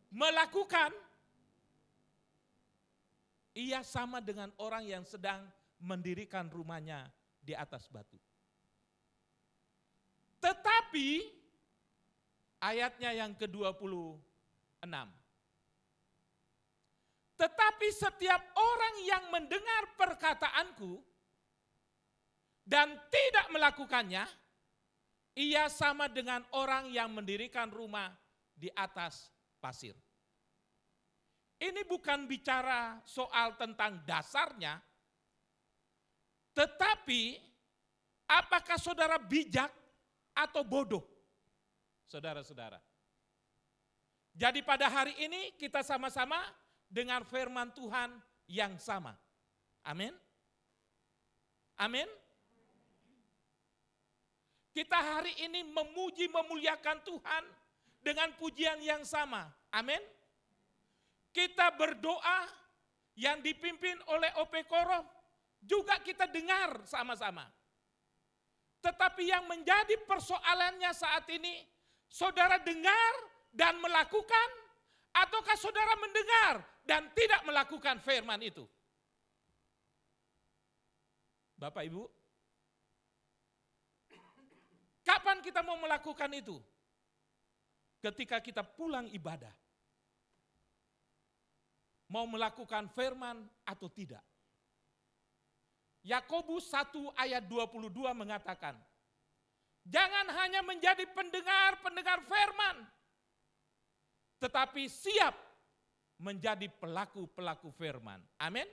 melakukan, ia sama dengan orang yang sedang mendirikan rumahnya di atas batu. Tetapi ayatnya yang ke-26. Tetapi setiap orang yang mendengar perkataanku dan tidak melakukannya, ia sama dengan orang yang mendirikan rumah di atas pasir. Ini bukan bicara soal tentang dasarnya, tetapi apakah saudara bijak atau bodoh. Saudara-saudara. Jadi pada hari ini kita sama-sama dengan firman Tuhan yang sama. Amin. Amin. Kita hari ini memuji memuliakan Tuhan dengan pujian yang sama. Amin. Kita berdoa yang dipimpin oleh OP Koroh juga kita dengar sama-sama. Tetapi yang menjadi persoalannya saat ini, saudara dengar dan melakukan, ataukah saudara mendengar dan tidak melakukan firman itu? Bapak Ibu, kapan kita mau melakukan itu? Ketika kita pulang ibadah. Mau melakukan firman atau tidak? Yakobus 1 ayat 22 mengatakan, jangan hanya menjadi pendengar firman, tetapi siap menjadi pelaku-pelaku firman. Amin.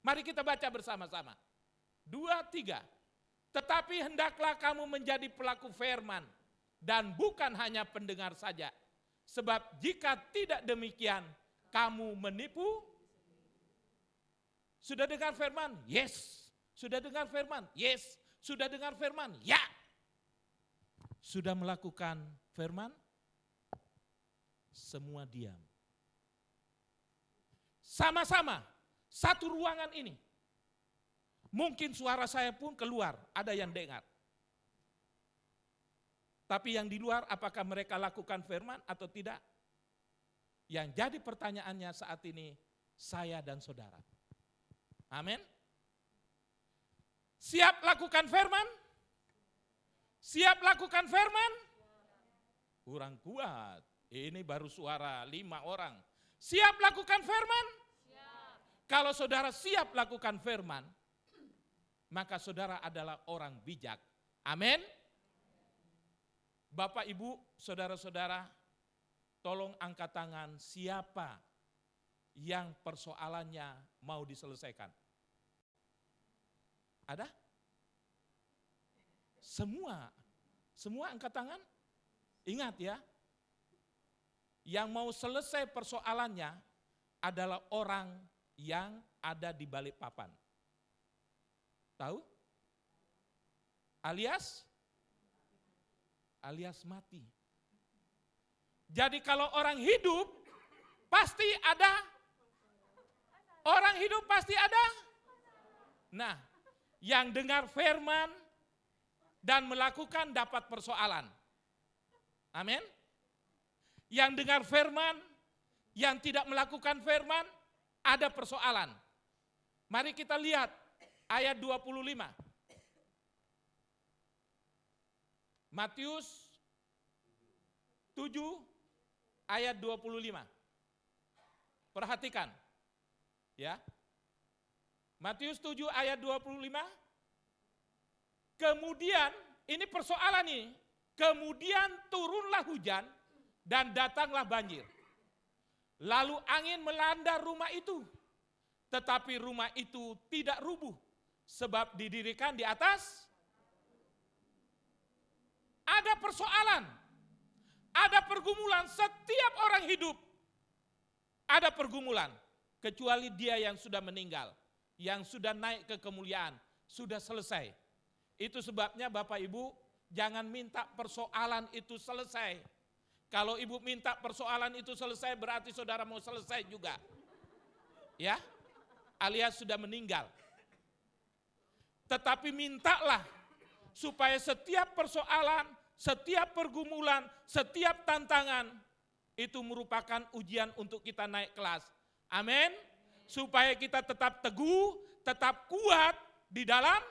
Mari kita baca bersama-sama. 2, 3. Tetapi hendaklah kamu menjadi pelaku firman dan bukan hanya pendengar saja. Sebab jika tidak demikian, kamu menipu. Sudah dengar firman? Yes. Sudah dengar firman? Yes. Sudah dengar firman? Ya. Sudah melakukan firman? Semua diam. Sama-sama, satu ruangan ini. Mungkin suara saya pun keluar, ada yang dengar. Tapi yang di luar, apakah mereka lakukan firman atau tidak? Yang jadi pertanyaannya saat ini, saya dan saudara. Amin. Siap lakukan firman? Siap lakukan firman? Kurang kuat. Ini baru suara 5 orang. Siap lakukan firman? Siap. Kalau saudara siap lakukan firman, maka saudara adalah orang bijak. Amin. Bapak, Ibu, saudara-saudara, tolong angkat tangan siapa yang persoalannya mau diselesaikan. Ada? Semua angkat tangan? Ingat ya, yang mau selesai persoalannya adalah orang yang ada di balik papan. Tahu? Alias mati. Jadi kalau orang hidup pasti ada. Orang hidup pasti ada. Nah, yang dengar firman dan melakukan dapat persoalan. Amin. Yang dengar firman, yang tidak melakukan firman, ada persoalan. Mari kita lihat ayat 25. Matius 7 ayat 25. Perhatikan. Ya. Matius 7 ayat 25. Kemudian, ini persoalan ini. Kemudian turunlah hujan dan datanglah banjir. Lalu angin melanda rumah itu. Tetapi rumah itu tidak rubuh. Sebab didirikan di atas. Ada persoalan. Ada pergumulan. Setiap orang hidup. Ada pergumulan. Kecuali dia yang sudah meninggal. Yang sudah naik ke kemuliaan. Sudah selesai. Itu sebabnya Bapak Ibu jangan minta persoalan itu selesai. Kalau ibu minta persoalan itu selesai berarti saudara mau selesai juga. Ya, alias sudah meninggal. Tetapi mintalah supaya setiap persoalan, setiap pergumulan, setiap tantangan itu merupakan ujian untuk kita naik kelas. Amin. Supaya kita tetap teguh, tetap kuat di dalam.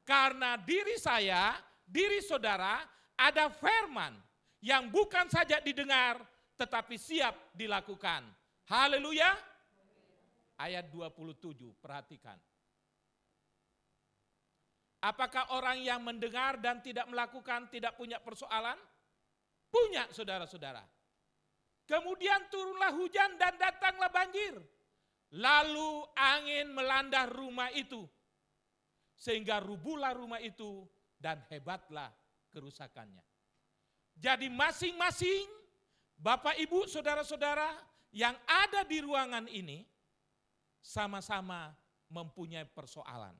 Karena diri saya, diri saudara ada firman yang bukan saja didengar tetapi siap dilakukan. Haleluya. Ayat 27, perhatikan. Apakah orang yang mendengar dan tidak melakukan tidak punya persoalan? Punya, saudara-saudara. Kemudian turunlah hujan dan datanglah banjir. Lalu angin melanda rumah itu. Sehingga rubuhlah rumah itu dan hebatlah kerusakannya. Jadi masing-masing Bapak, Ibu, saudara-saudara yang ada di ruangan ini sama-sama mempunyai persoalan.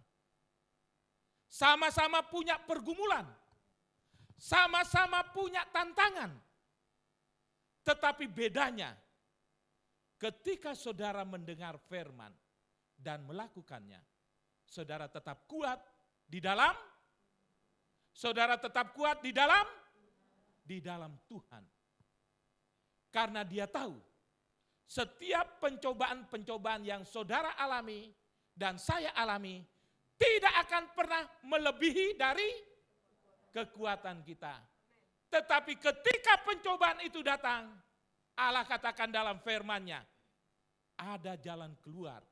Sama-sama punya pergumulan. Sama-sama punya tantangan. Tetapi bedanya ketika saudara mendengar firman dan melakukannya, saudara tetap kuat di dalam Tuhan. Karena dia tahu setiap pencobaan-pencobaan yang saudara alami dan saya alami tidak akan pernah melebihi dari kekuatan kita. Tetapi ketika pencobaan itu datang, Allah katakan dalam firman-Nya, ada jalan keluar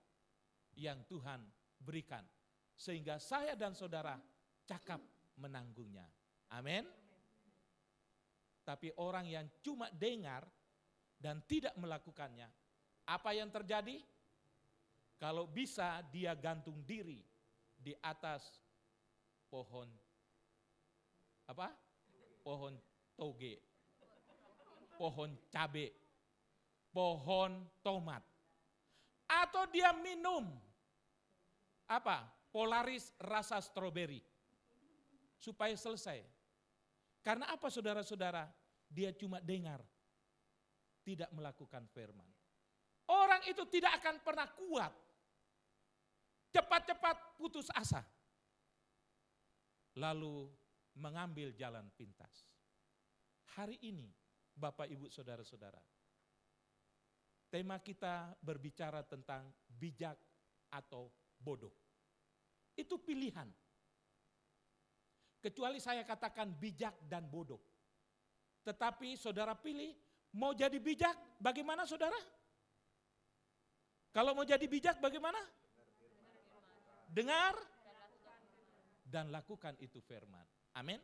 yang Tuhan berikan. Sehingga saya dan saudara cakap menanggungnya. Amin. Tapi orang yang cuma dengar dan tidak melakukannya, apa yang terjadi? Kalau bisa dia gantung diri di atas pohon pohon toge, pohon cabe, pohon tomat, atau dia minum Polaris rasa stroberi supaya selesai. Karena apa, saudara-saudara? Dia cuma dengar, tidak melakukan firman. Orang itu tidak akan pernah kuat. Cepat-cepat putus asa. Lalu mengambil jalan pintas. Hari ini, Bapak, Ibu, saudara-saudara, tema kita berbicara tentang bijak atau bodoh. Itu pilihan. Kecuali saya katakan bijak dan bodoh. Tetapi saudara pilih, mau jadi bijak bagaimana saudara? Kalau mau jadi bijak bagaimana? Dengar dan lakukan itu firman. Amin.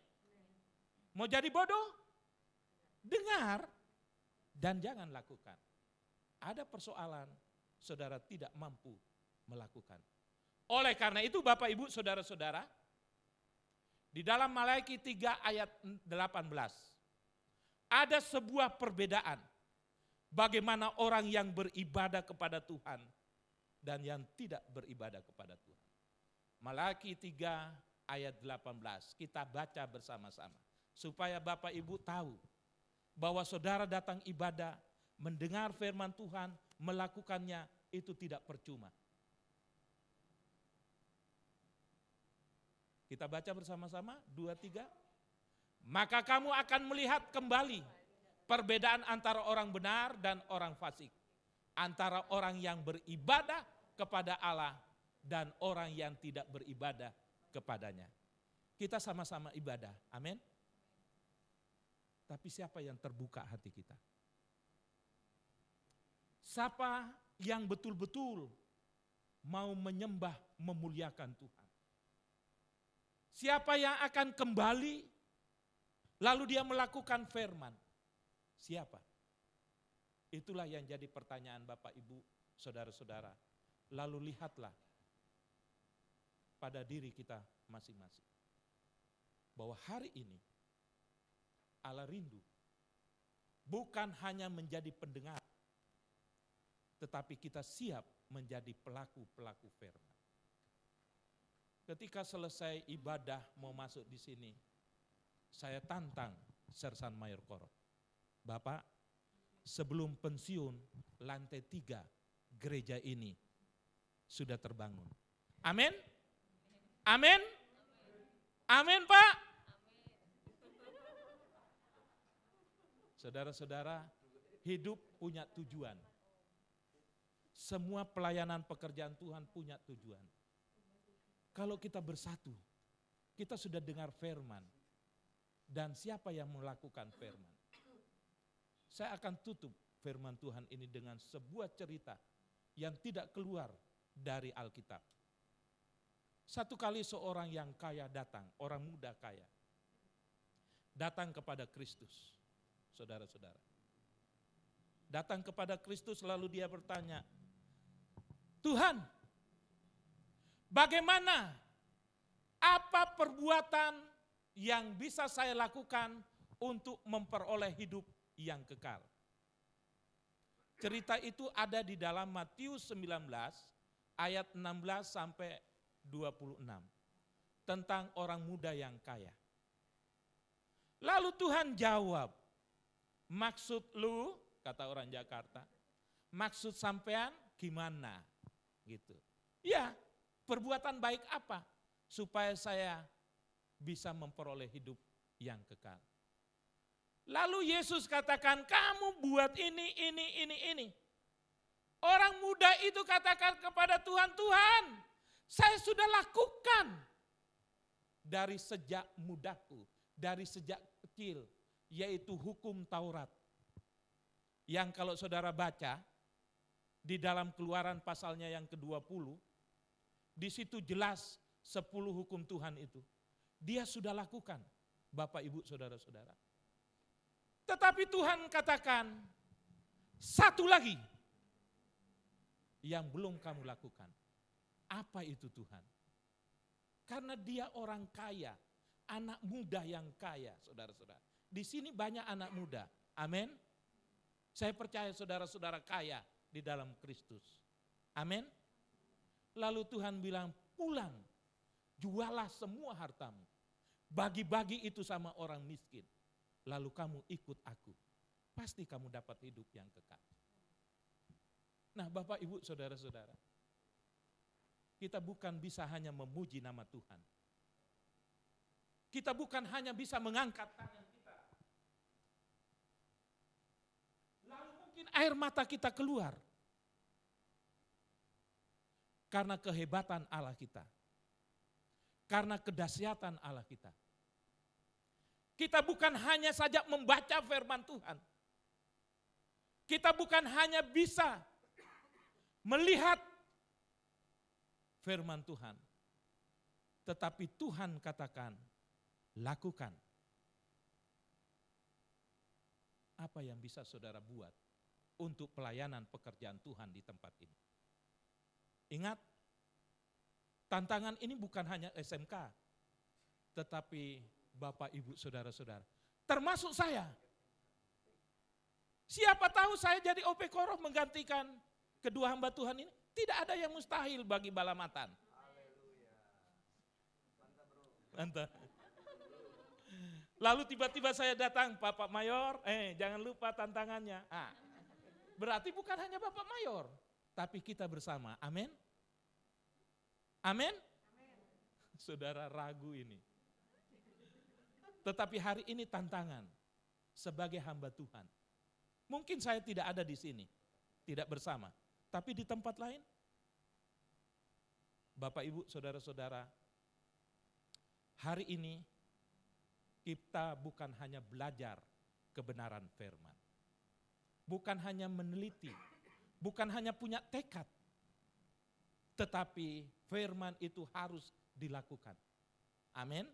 Mau jadi bodoh? Dengar dan jangan lakukan. Ada persoalan saudara tidak mampu melakukan. Oleh karena itu Bapak, Ibu, saudara-saudara, di dalam Maleakhi 3 ayat 18 ada sebuah perbedaan bagaimana orang yang beribadah kepada Tuhan dan yang tidak beribadah kepada Tuhan. Maleakhi 3 ayat 18 kita baca bersama-sama supaya Bapak Ibu tahu bahwa saudara datang ibadah, mendengar firman Tuhan, melakukannya itu tidak percuma. Kita baca bersama-sama, 2, 3. Maka kamu akan melihat kembali perbedaan antara orang benar dan orang fasik. Antara orang yang beribadah kepada Allah dan orang yang tidak beribadah kepadanya. Kita sama-sama ibadah, amin. Tapi siapa yang terbuka hati kita? Siapa yang betul-betul mau menyembah, memuliakan Tuhan? Siapa yang akan kembali lalu dia melakukan firman? Siapa? Itulah yang jadi pertanyaan Bapak, Ibu, saudara-saudara. Lalu lihatlah pada diri kita masing-masing. Bahwa hari ini Allah rindu bukan hanya menjadi pendengar, tetapi kita siap menjadi pelaku-pelaku firman. Ketika selesai ibadah mau masuk di sini, saya tantang Sersan Mayor Koro. Bapak, sebelum pensiun lantai 3 gereja ini sudah terbangun. Amin? Amin? Amin, Pak? Saudara-saudara, hidup punya tujuan. Semua pelayanan pekerjaan Tuhan punya tujuan. Kalau kita bersatu, kita sudah dengar firman. Dan siapa yang melakukan firman? Saya akan tutup firman Tuhan ini dengan sebuah cerita yang tidak keluar dari Alkitab. Satu kali seorang yang kaya datang, orang muda kaya. Datang kepada Kristus, saudara-saudara. Datang kepada Kristus lalu dia bertanya, Tuhan, bagaimana? Apa perbuatan yang bisa saya lakukan untuk memperoleh hidup yang kekal. Cerita itu ada di dalam Matius 19 ayat 16 sampai 26 tentang orang muda yang kaya. Lalu Tuhan jawab, maksud lu, kata orang Jakarta, maksud sampean gimana? Gitu. Ya, perbuatan baik apa supaya saya bisa memperoleh hidup yang kekal. Lalu Yesus katakan, kamu buat ini. Orang muda itu katakan kepada Tuhan, Tuhan, saya sudah lakukan dari sejak mudaku, dari sejak kecil, yaitu hukum Taurat. Yang kalau saudara baca, di dalam Keluaran pasalnya yang ke-20, di situ jelas 10 hukum Tuhan itu. Dia sudah lakukan, Bapak Ibu Saudara-saudara. Tetapi Tuhan katakan, satu lagi yang belum kamu lakukan. Apa itu Tuhan? Karena dia orang kaya, anak muda yang kaya, saudara-saudara. Di sini banyak anak muda, amin. Saya percaya saudara-saudara kaya di dalam Kristus, amin. Lalu Tuhan bilang, pulang, jualah semua hartamu, bagi-bagi itu sama orang miskin. Lalu kamu ikut aku, pasti kamu dapat hidup yang kekal. Nah Bapak Ibu Saudara-saudara, kita bukan bisa hanya memuji nama Tuhan. Kita bukan hanya bisa mengangkat tangan kita. Lalu mungkin air mata kita keluar. Karena kehebatan Allah kita. Karena kedahsyatan Allah kita. Kita bukan hanya saja membaca firman Tuhan. Kita bukan hanya bisa melihat firman Tuhan. Tetapi Tuhan katakan, lakukan. Apa yang bisa saudara buat untuk pelayanan pekerjaan Tuhan di tempat ini? Ingat, tantangan ini bukan hanya SMK, tetapi Bapak, Ibu, Saudara-saudara, termasuk saya. Siapa tahu saya jadi OP Koroh menggantikan kedua hamba Tuhan ini. Tidak ada yang mustahil bagi Balamatan. Mantap. Lalu tiba-tiba saya datang, Bapak Mayor, jangan lupa tantangannya. Berarti bukan hanya Bapak Mayor, tapi kita bersama, amin? Amin? Saudara ragu ini. Tetapi hari ini tantangan sebagai hamba Tuhan. Mungkin saya tidak ada di sini, tidak bersama. Tapi di tempat lain, Bapak Ibu Saudara-saudara, hari ini kita bukan hanya belajar kebenaran firman. Bukan hanya meneliti, bukan hanya punya tekad. Tetapi firman itu harus dilakukan. Amin.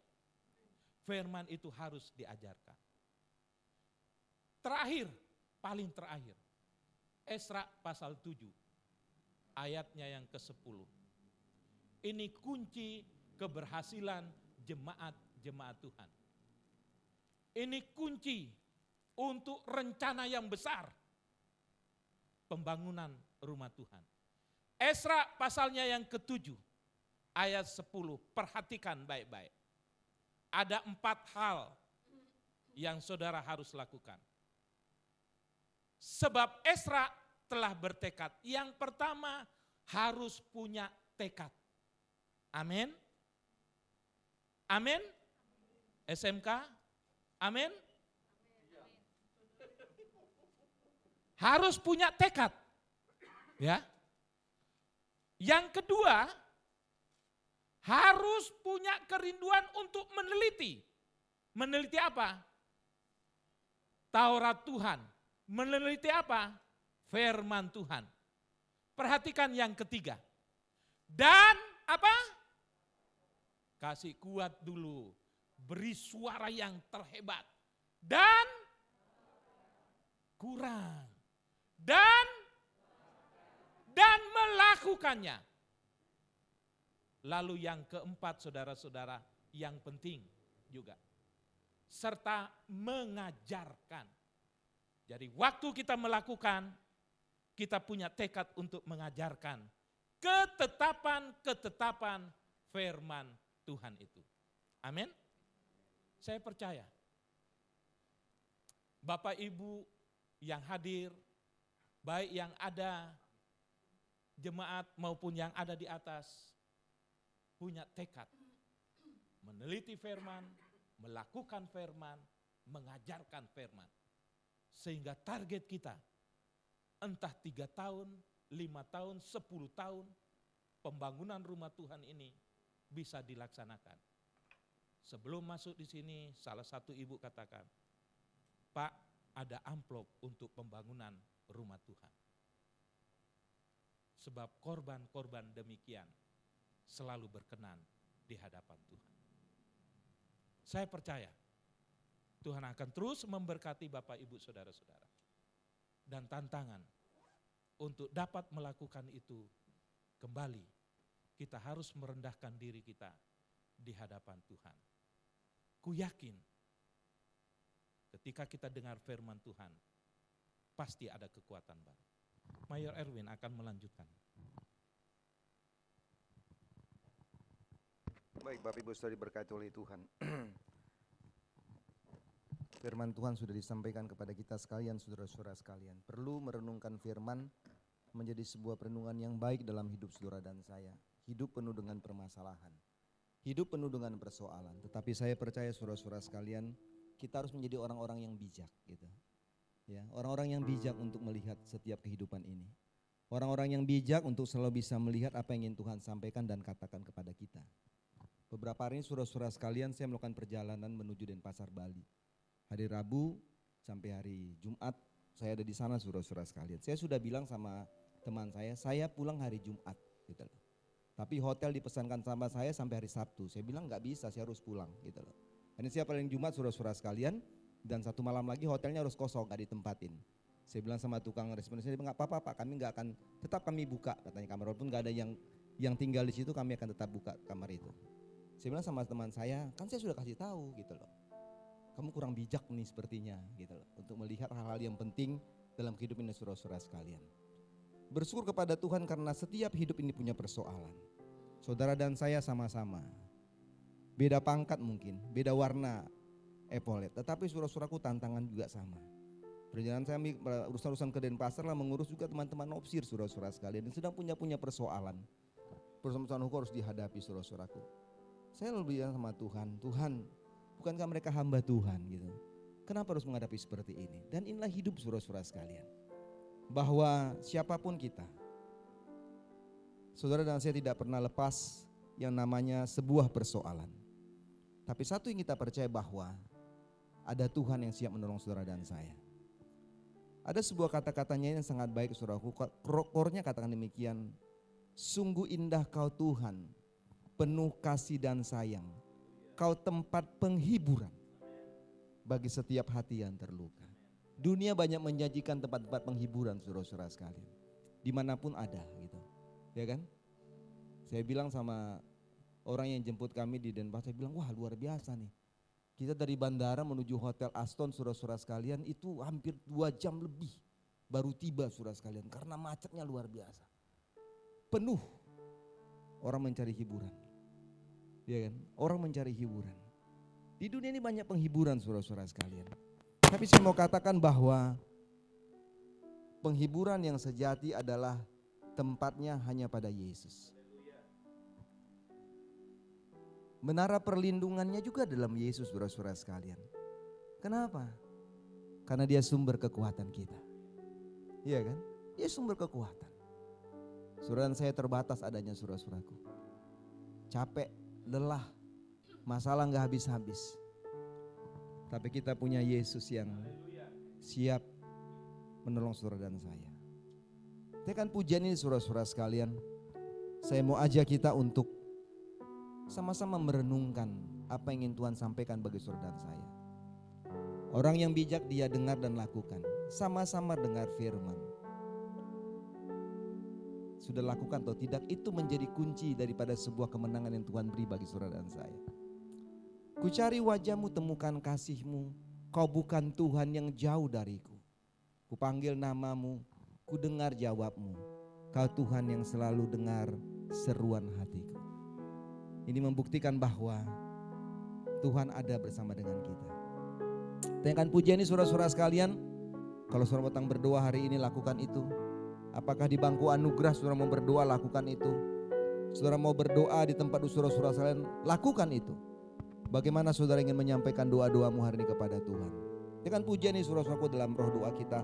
Firman itu harus diajarkan. Terakhir, paling terakhir, Esra pasal 7, ayatnya yang ke-10. Ini kunci keberhasilan jemaat-jemaat Tuhan. Ini kunci untuk rencana yang besar, pembangunan rumah Tuhan. Esra pasalnya yang ke-7, ayat 10, perhatikan baik-baik. Ada 4 hal yang saudara harus lakukan. Sebab Esra telah bertekad. Yang pertama harus punya tekad. Amin. Amin. SMK. Amin. Harus punya tekad. Ya. Yang kedua, harus punya kerinduan untuk meneliti. Meneliti apa? Taurat Tuhan. Meneliti apa? Firman Tuhan. Perhatikan yang ketiga. Dan apa? Kasih kuat dulu. Beri suara yang terhebat. Dan kurang. Dan melakukannya. Lalu yang keempat saudara-saudara, yang penting juga. serta mengajarkan. Jadi waktu kita melakukan, kita punya tekad untuk mengajarkan ketetapan-ketetapan firman Tuhan itu. Amin. Saya percaya Bapak Ibu yang hadir, baik yang ada jemaat maupun yang ada di atas, punya tekad meneliti firman, melakukan firman, mengajarkan firman. Sehingga target kita entah 3 tahun, 5 tahun, 10 tahun, pembangunan rumah Tuhan ini bisa dilaksanakan. Sebelum masuk di sini, salah satu ibu katakan, Pak, ada amplop untuk pembangunan rumah Tuhan. Sebab korban-korban demikian selalu berkenan di hadapan Tuhan. Saya percaya Tuhan akan terus memberkati Bapak, Ibu, Saudara-saudara. Dan tantangan untuk dapat melakukan itu kembali, kita harus merendahkan diri kita di hadapan Tuhan. Ku yakin ketika kita dengar firman Tuhan, pasti ada kekuatan baru. Mayor Erwin akan melanjutkan.
Baik, Bapak Ibu sudah diberkati oleh Tuhan. Firman Tuhan sudah disampaikan kepada kita sekalian, saudara-saudara sekalian. Perlu merenungkan firman menjadi sebuah perenungan yang baik dalam hidup saudara dan saya. Hidup penuh dengan permasalahan, hidup penuh dengan persoalan. Tetapi saya percaya saudara-saudara sekalian, kita harus menjadi orang-orang yang bijak gitu. Ya, orang-orang yang bijak untuk melihat setiap kehidupan ini. Orang-orang yang bijak untuk selalu bisa melihat apa yang ingin Tuhan sampaikan dan katakan kepada kita. Beberapa hari ini saudara-saudara sekalian, saya melakukan perjalanan menuju Denpasar, Bali. Hari Rabu sampai hari Jumat saya ada di sana saudara-saudara sekalian. Saya sudah bilang sama teman saya pulang hari Jumat gitu loh. Tapi hotel dipesankan sama saya sampai hari Sabtu. Saya bilang nggak bisa, saya harus pulang gitu loh. Ini saya paling Jumat saudara-saudara sekalian, dan 1 malam lagi hotelnya harus kosong, nggak ditempatin. Saya bilang sama tukang resepsionis, dia bilang nggak apa-apa Pak, kami nggak akan, tetap kami buka katanya kamar, walaupun nggak ada yang tinggal di situ, kami akan tetap buka kamar itu. Saya bilang sama teman saya, kan saya sudah kasih tahu gitu loh. Kamu kurang bijak nih sepertinya gitu loh, untuk melihat hal-hal yang penting dalam kehidupan ini saudara-saudara sekalian. Bersyukur kepada Tuhan karena setiap hidup ini punya persoalan. Saudara dan saya sama-sama. Beda pangkat mungkin, beda warna epaulet, tetapi saudara-saudaraku tantangan juga sama. Perjalanan saya urusan-urusan ke Denpasar lah, mengurus juga teman-teman opsir saudara-saudara sekalian yang sedang punya persoalan. Persoalan hukum harus dihadapi saudara-saudaraku. Saya lalu bilang sama Tuhan, Tuhan, bukankah mereka hamba Tuhan gitu? Kenapa harus menghadapi seperti ini? Dan inilah hidup saudara-saudara sekalian. Bahwa siapapun kita, saudara dan saya tidak pernah lepas yang namanya sebuah persoalan. Tapi satu yang kita percaya, bahwa ada Tuhan yang siap menolong saudara dan saya. Ada sebuah kata-katanya yang sangat baik saudaraku, kornya katakan demikian, sungguh indah kau Tuhan, penuh kasih dan sayang, kau tempat penghiburan bagi setiap hati yang terluka. Dunia banyak menjanjikan tempat-tempat penghiburan saudara-saudara sekalian, dimanapun ada gitu, ya kan? Saya bilang sama orang yang jemput kami di Denpasar, saya bilang wah luar biasa nih. Kita dari bandara menuju Hotel Aston saudara-saudara sekalian itu hampir 2 jam lebih baru tiba saudara sekalian, karena macetnya luar biasa. Penuh orang mencari hiburan. Ya kan? Orang mencari hiburan. Di dunia ini banyak penghiburan saudara-saudara sekalian. Tapi saya mau katakan bahwa penghiburan yang sejati adalah tempatnya hanya pada Yesus. Menara perlindungannya juga dalam Yesus saudara-saudara sekalian. Kenapa? Karena dia sumber kekuatan kita. Iya kan? Dia sumber kekuatan. Saudara dan saya terbatas adanya saudara-saudaraku. Capek, lelah, masalah gak habis-habis. Tapi kita punya Yesus yang siap menolong saudara dan saya. Tekan pujian ini saudara-saudara sekalian, saya mau ajak kita untuk sama-sama merenungkan apa yang ingin Tuhan sampaikan bagi saudara dan saya. Orang yang bijak dia dengar dan lakukan. Sama-sama dengar firman. Sudah lakukan atau tidak, itu menjadi kunci daripada sebuah kemenangan yang Tuhan beri bagi saudara dan saya.
Ku cari wajah-Mu, temukan kasih-Mu. Kau bukan Tuhan yang jauh dariku. Ku panggil nama-Mu, ku dengar jawab-Mu. Kau Tuhan yang selalu dengar seruan hatiku. Ini membuktikan bahwa Tuhan ada bersama dengan kita. Tengahkan pujian ini saudara-saudara sekalian. Kalau saudara datang berdoa hari ini, lakukan itu. Apakah di bangku anugerah saudara mau berdoa, lakukan itu. Saudara mau berdoa di tempat saudara-saudara sekalian, lakukan itu. Bagaimana saudara ingin menyampaikan doa-doamu hari ini kepada Tuhan. Dengan pujian ini saudara-saudaraku dalam roh doa kita.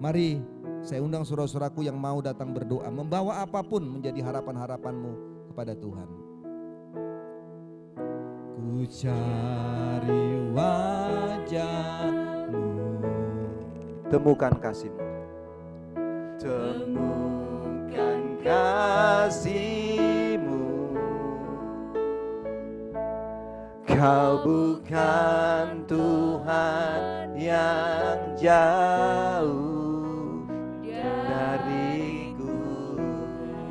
Mari saya undang saudara-saudaraku yang mau datang berdoa. Membawa apapun menjadi harapan-harapanmu kepada Tuhan. Ku cari wajah-Mu.
Temukan kasih-Mu. Temukan kasih-Mu. Kau bukan Tuhan yang jauh dariku.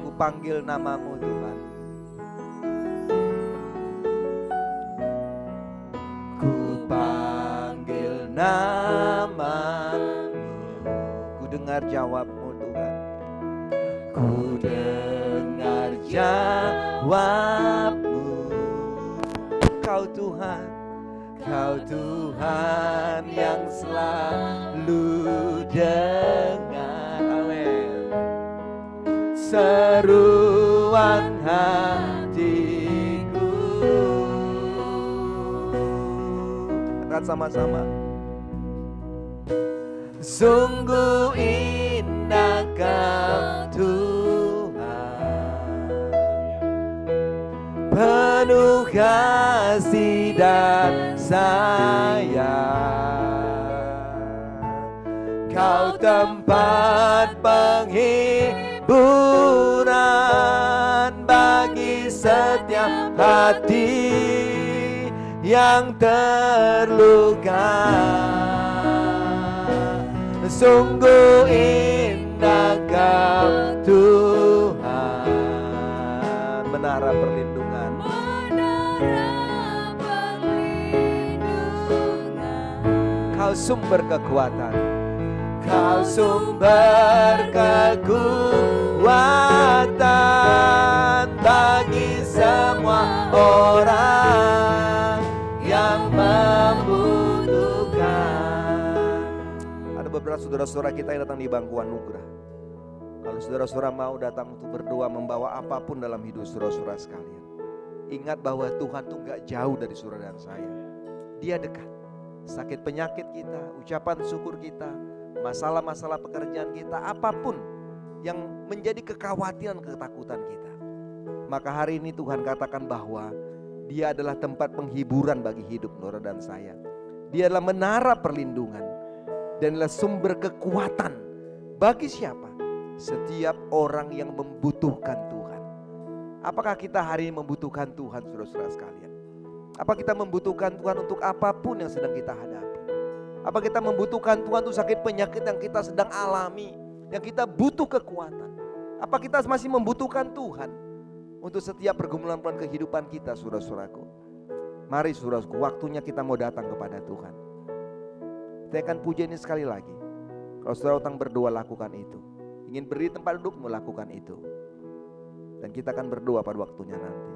Ku panggil nama-Mu Tuhan. Ku panggil nama-Mu. Ku dengar jawab-Mu Tuhan. Ku dengar jawab-Mu. Kau Tuhan, Kau Tuhan yang selalu dengar, amin, seruan hatiku. Katakan sama-sama. Sungguh indah Kau Tuhan, penuh kasih dan sayang. Kau tempat penghiburan bagi setiap hati yang terluka. Sungguh indah Kau Tuhan, menara perlindungan. Kau sumber kekuatan. Kau sumber kekuatan bagi semua orang yang membutuhkan. Ada beberapa saudara-saudara kita yang datang di bangku anugerah. Kalau saudara-saudara mau datang untuk berdoa, membawa apapun dalam hidup saudara-saudara sekalian, ingat bahwa Tuhan tuh gak jauh dari saudara dan saya. Dia dekat. Sakit penyakit kita, ucapan syukur kita, masalah-masalah pekerjaan kita, apapun yang menjadi kekhawatiran, ketakutan kita, maka hari ini Tuhan katakan bahwa Dia adalah tempat penghiburan bagi hidup saudara dan saya. Dia adalah menara perlindungan dan adalah sumber kekuatan bagi siapa? Setiap orang yang membutuhkan Tuhan. Apakah kita hari ini membutuhkan Tuhan, saudara-saudara sekalian? Apa kita membutuhkan Tuhan untuk apapun yang sedang kita hadapi? Apa kita membutuhkan Tuhan untuk sakit penyakit yang kita sedang alami, yang kita butuh kekuatan? Apa kita masih membutuhkan Tuhan untuk setiap pergumulan kehidupan kita, saudara-saudaraku? Mari saudaraku, waktunya kita mau datang kepada Tuhan. Kita akan puji ini sekali lagi. Kalau saudara datang berdoa, lakukan itu. Ingin berdiri tempat duduk, melakukan itu. Dan kita akan berdoa pada waktunya nanti.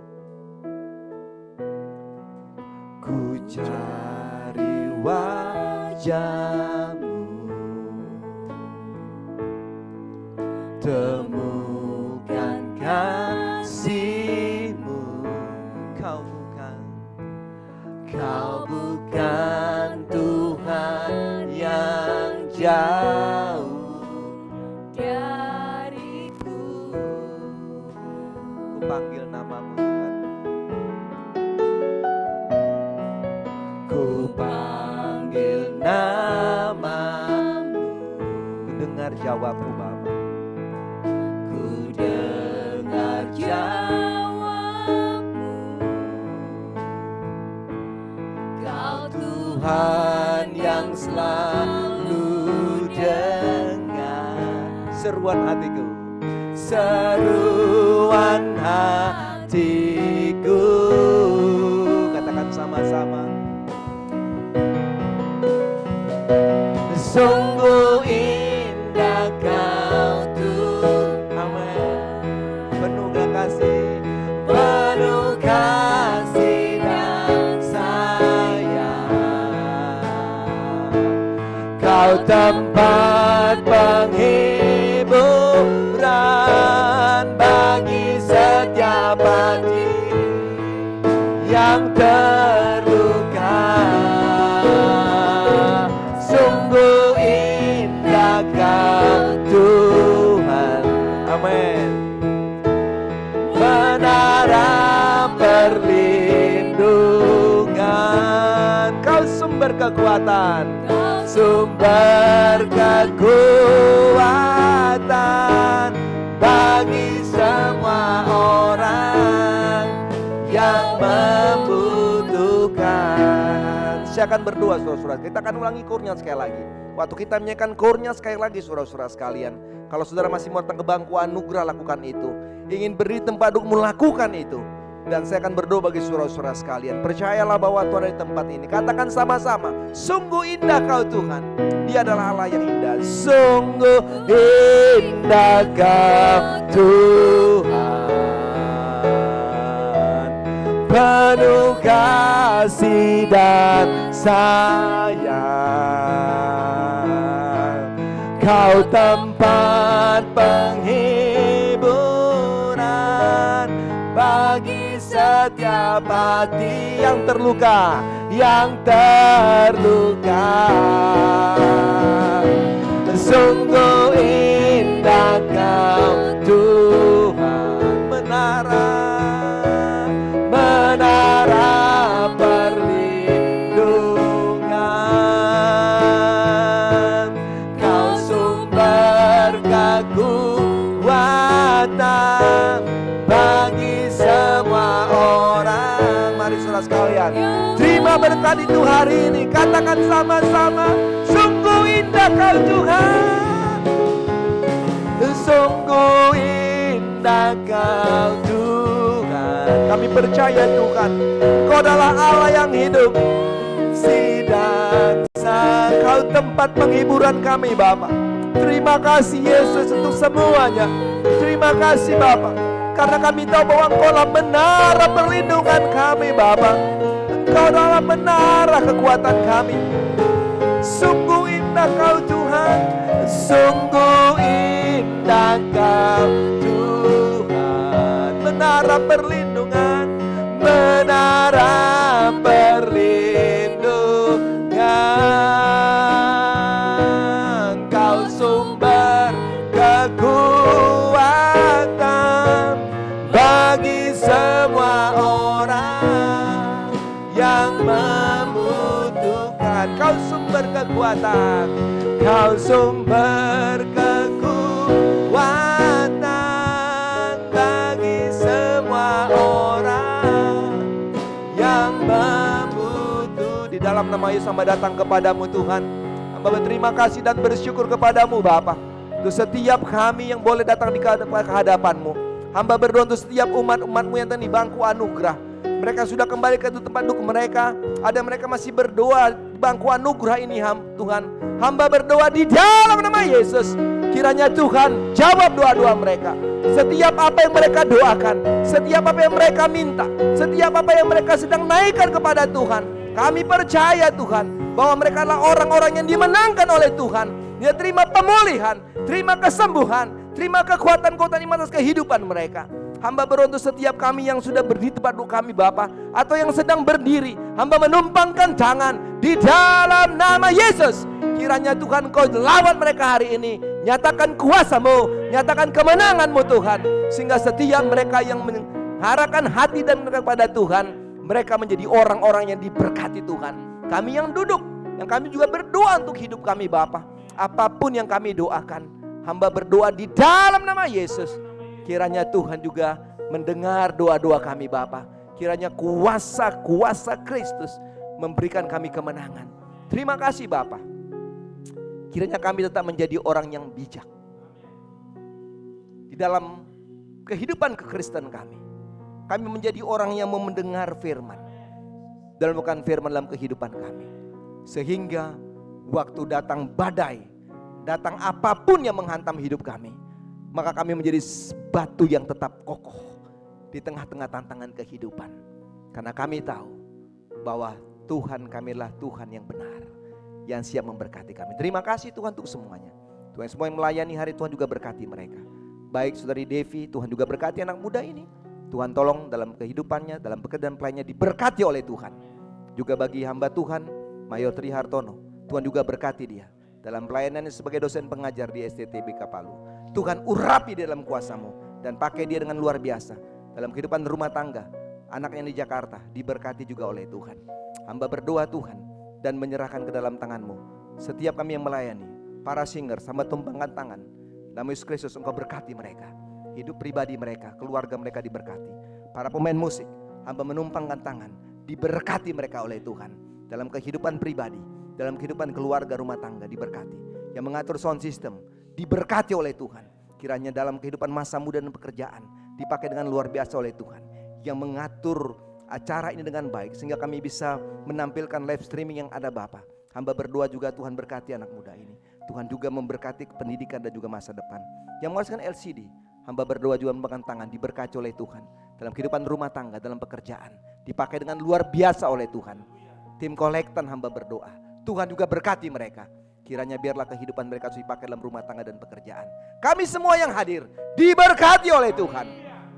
Ku cari wajah-Mu, temukan kasih-Mu. Kau bukan Tuhan yang jauh dariku. Ku panggil nama-Mu Tuhan. Ku panggil nama-Mu. Ku dengar jawab-Mu Bapa. Ku dengar jawab-Mu. Kau Tuhan yang selalu dengar seruan hatiku. Seruan hatiku. Katakan sama-sama.
tempat penghiburan bagi setiap hati yang terluka. Sungguh indah Kau Tuhan. Amin. Menara perlindungan, Kau sumber kekuatan, sumber kekuatan bagi semua orang yang membutuhkan. Saya akan berdoa saudara-saudara. Kita akan ulangi kurnya sekali lagi. Waktu kita menyanyikan kurnya sekali lagi saudara-saudara sekalian. Kalau saudara masih mau datang ke bangku anugerah, lakukan itu. Ingin beri tempat duduk, melakukan itu. Dan saya akan berdoa bagi saudara-saudara sekalian. Percayalah bahwa Tuhan ada di tempat ini. Katakan sama-sama, sungguh indah Kau Tuhan. Dia adalah Allah yang indah. Sungguh indah Kau Tuhan, penuh kasih dan sayang. Kau tempat penghiburan bagi setiap hati yang terluka, yang terluka. Sungguh indah Kau Tuhan, menara perlindungan. Kau sumber kekuatan bagi semua orang. Mari saudara sekalian, terima berkat itu hari ini. Katakan sama-sama, sungguh indah Kau Tuhan, sungguh indah Kau Tuhan. Kami percaya Tuhan, Kau adalah Allah yang hidup, dan Kau tempat penghiburan kami Bapa. Terima kasih Yesus untuk semuanya. Terima kasih Bapa, karena kami tahu bahwa Engkau adalah menara perlindungan kami Bapa. Engkau adalah menara kekuatan kami. Sungguh indah Kau Tuhan, sungguh indah Kau Tuhan. Menara perlindungan, menara perlindungan. Kau sumber kekuatan bagi semua orang yang membutuhkan. Kau sumber kekuatan, Kau sumber kekuatan bagi semua orang yang membutuhkan. Di dalam nama Yesus hamba datang kepadamu Tuhan. Hamba berterima kasih dan bersyukur kepadamu Bapa, untuk setiap kami yang boleh datang di hadapan-Mu. Hamba berdoa untuk setiap umat-umat-Mu yang di bangku anugerah. Mereka sudah kembali ke tempat duduk mereka. Ada mereka masih berdoa di bangku anugerah ini Tuhan. Hamba berdoa di dalam nama Yesus, kiranya Tuhan jawab doa-doa mereka. Setiap apa yang mereka doakan, setiap apa yang mereka minta, setiap apa yang mereka sedang naikkan kepada Tuhan, kami percaya Tuhan bahwa mereka adalah orang-orang yang dimenangkan oleh Tuhan. Dia terima pemulihan, terima kesembuhan, terima kekuatan-kekuatan iman atas kehidupan mereka. Hamba berdoa untuk setiap kami yang sudah berdiri tempat duduk kami Bapa, atau yang sedang berdiri, hamba menumpangkan tangan di dalam nama Yesus. Kiranya Tuhan Kau lawan mereka hari ini. Nyatakan kuasa-Mu, nyatakan kemenangan-Mu Tuhan, sehingga setiap mereka yang mengharapkan hati dan mereka kepada Tuhan, mereka menjadi orang-orang yang diberkati Tuhan. Kami yang duduk, yang kami juga berdoa untuk hidup kami Bapa. Apapun yang kami doakan, hamba berdoa di dalam nama Yesus. Kiranya Tuhan juga mendengar doa-doa kami Bapa. Kiranya kuasa Kristus memberikan kami kemenangan. Terima kasih Bapa. Kiranya kami tetap menjadi orang yang bijak di dalam kehidupan kekristenan kami. Kami menjadi orang yang mau mendengar firman dan bukan firman dalam kehidupan kami. Sehingga waktu datang badai, datang apapun yang menghantam hidup kami, maka kami menjadi batu yang tetap kokoh di tengah-tengah tantangan kehidupan. Karena kami tahu bahwa Tuhan kami adalah Tuhan yang benar.
yang siap memberkati kami. Terima kasih Tuhan untuk semuanya. Tuhan, semua yang melayani hari Tuhan juga berkati mereka. Baik saudari Devi, Tuhan juga berkati anak muda ini. Tuhan tolong dalam kehidupannya, dalam pekerjaan pelayannya diberkati oleh Tuhan. Juga bagi hamba Tuhan, Mayor Tri Hartono, Tuhan juga berkati dia dalam pelayanannya sebagai dosen pengajar di STTBK Palu. Tuhan urapi di dalam kuasa-Mu dan pakai dia dengan luar biasa dalam kehidupan rumah tangga. Anaknya di Jakarta diberkati juga oleh Tuhan. Hamba berdoa Tuhan dan menyerahkan ke dalam tangan-Mu setiap kami yang melayani, para singers, hamba tumpangkan tangan. Dalam Yesus Kristus Engkau berkati mereka, hidup pribadi mereka, keluarga mereka diberkati. Para pemain musik, hamba menumpangkan tangan, diberkati mereka oleh Tuhan. Dalam kehidupan pribadi, dalam kehidupan keluarga rumah tangga diberkati. Yang mengatur sound system diberkati oleh Tuhan. Kiranya dalam kehidupan masa muda dan pekerjaan dipakai dengan luar biasa oleh Tuhan. Yang mengatur acara ini dengan baik sehingga kami bisa menampilkan live streaming yang ada Bapa. Hamba berdoa juga Tuhan berkati anak muda ini. Tuhan juga memberkati pendidikan dan juga masa depan. Yang menghasilkan LCD, hamba berdoa juga memegang tangan diberkati oleh Tuhan. Dalam kehidupan rumah tangga, dalam pekerjaan dipakai dengan luar biasa oleh Tuhan. Tim kolektan hamba berdoa, Tuhan juga berkati mereka. Kiranya biarlah kehidupan mereka dipakai dalam rumah tangga dan pekerjaan. Kami semua yang hadir diberkati oleh Tuhan.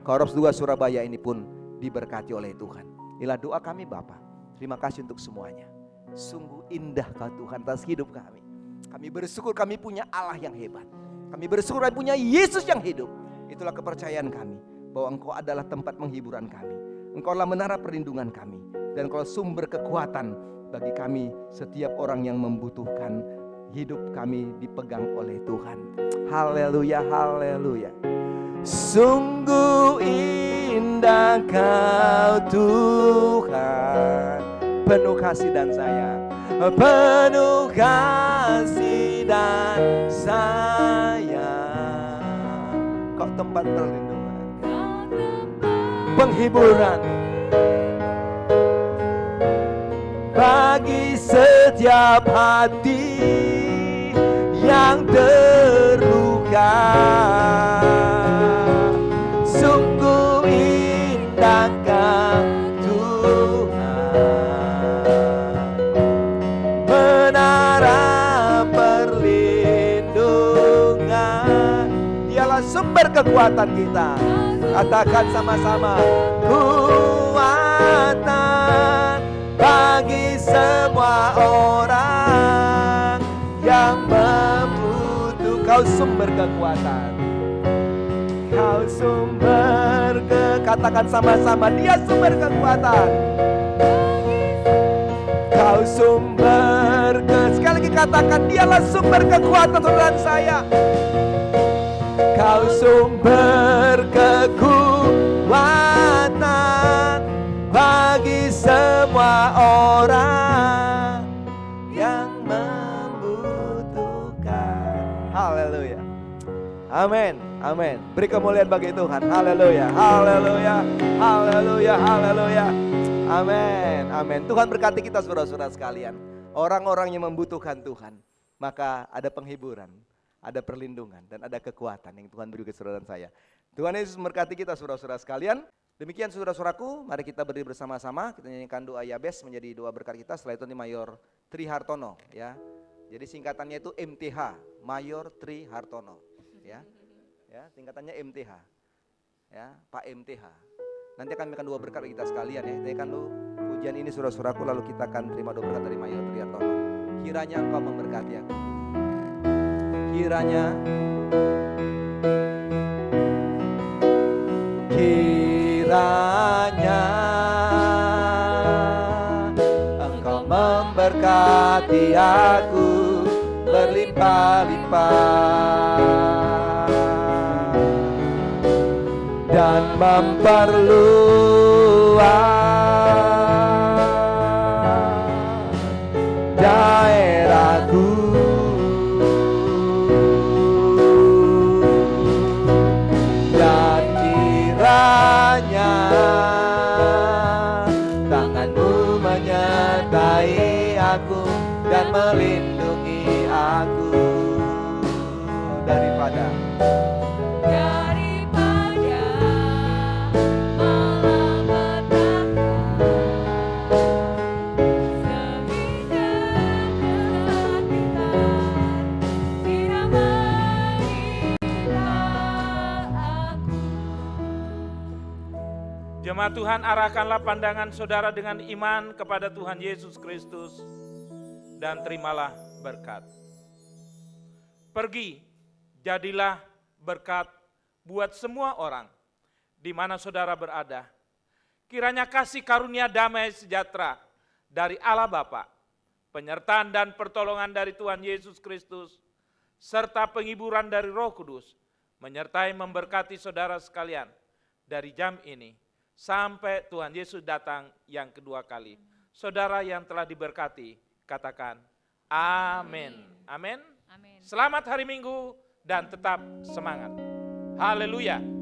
Korps 2 Surabaya ini pun diberkati oleh Tuhan. Inilah doa kami Bapa. Terima kasih untuk semuanya. Sungguh indah Kau Tuhan atas hidup kami. Kami bersyukur kami punya Allah yang hebat. Kami bersyukur kami punya Yesus yang hidup. Itulah kepercayaan kami bahwa Engkau adalah tempat penghiburan kami. Engkau adalah menara perlindungan kami. Dan Engkau sumber kekuatan bagi kami setiap orang yang membutuhkan. Hidup kami dipegang oleh Tuhan. Haleluya, haleluya. Sungguh indah Kau Tuhan, penuh kasih dan sayang, penuh kasih dan sayang. Kau tempat perlindungan, penghiburan bagi setiap hati yang terluka. Sungguh indah Kau Tuhan, menara perlindungan. Dialah sumber kekuatan kita. Katakan sama-sama, kuatan bagi semua orang yang membutuhkan. Kau sumber kekuatan, Kau sumber katakan sama-sama, Dia sumber kekuatan. Kau sumber sekali lagi katakan, Dialah sumber kekuatan saudara saya. Kau sumber kekuatan bagi semua orang yang membutuhkan. Haleluya. Amin. Amin. Beri kemuliaan bagi Tuhan. Haleluya. Haleluya. Haleluya. Haleluya. Amin. Amin. Tuhan berkati kita saudara-saudara sekalian. Orang-orang yang membutuhkan Tuhan, maka ada penghiburan, ada perlindungan, dan ada kekuatan yang Tuhan beri ke saudara dan saya. Tuhan Yesus memberkati kita saudara-saudara sekalian. Demikian saudara-saudaraku, mari kita berdiri bersama-sama. Kita nyanyikan doa Yabes menjadi doa berkat kita. Setelah itu nanti Mayor Tri Hartono, ya. Jadi singkatannya itu MTH, Mayor Tri Hartono, ya. Ya, singkatannya MTH. Ya, Pak MTH. Nanti akan memberikan doa berkat kita sekalian ya. Kita akan dulu pujian ini saudara-saudaraku, lalu kita akan terima doa berkat dari Mayor Tri Hartono. Kiranya Engkau memberkati aku. Kiranya Engkau memberkati aku berlimpah-limpah dan memperluas daerahku. Tanganmu menyertai aku dan melindungi aku daripada malapetaka,
Jemaat Tuhan, arahkanlah pandangan saudara dengan iman kepada Tuhan Yesus Kristus dan terimalah berkat. Pergi, jadilah berkat buat semua orang di mana saudara berada. Kiranya kasih karunia damai sejahtera dari Allah Bapa, penyertaan dan pertolongan dari Tuhan Yesus Kristus, serta penghiburan dari Roh Kudus, menyertai memberkati saudara sekalian dari jam ini sampai Tuhan Yesus datang yang kedua kali. Saudara yang telah diberkati, katakan amin. Amin.
Amin.
Selamat hari Minggu dan tetap semangat. Haleluya.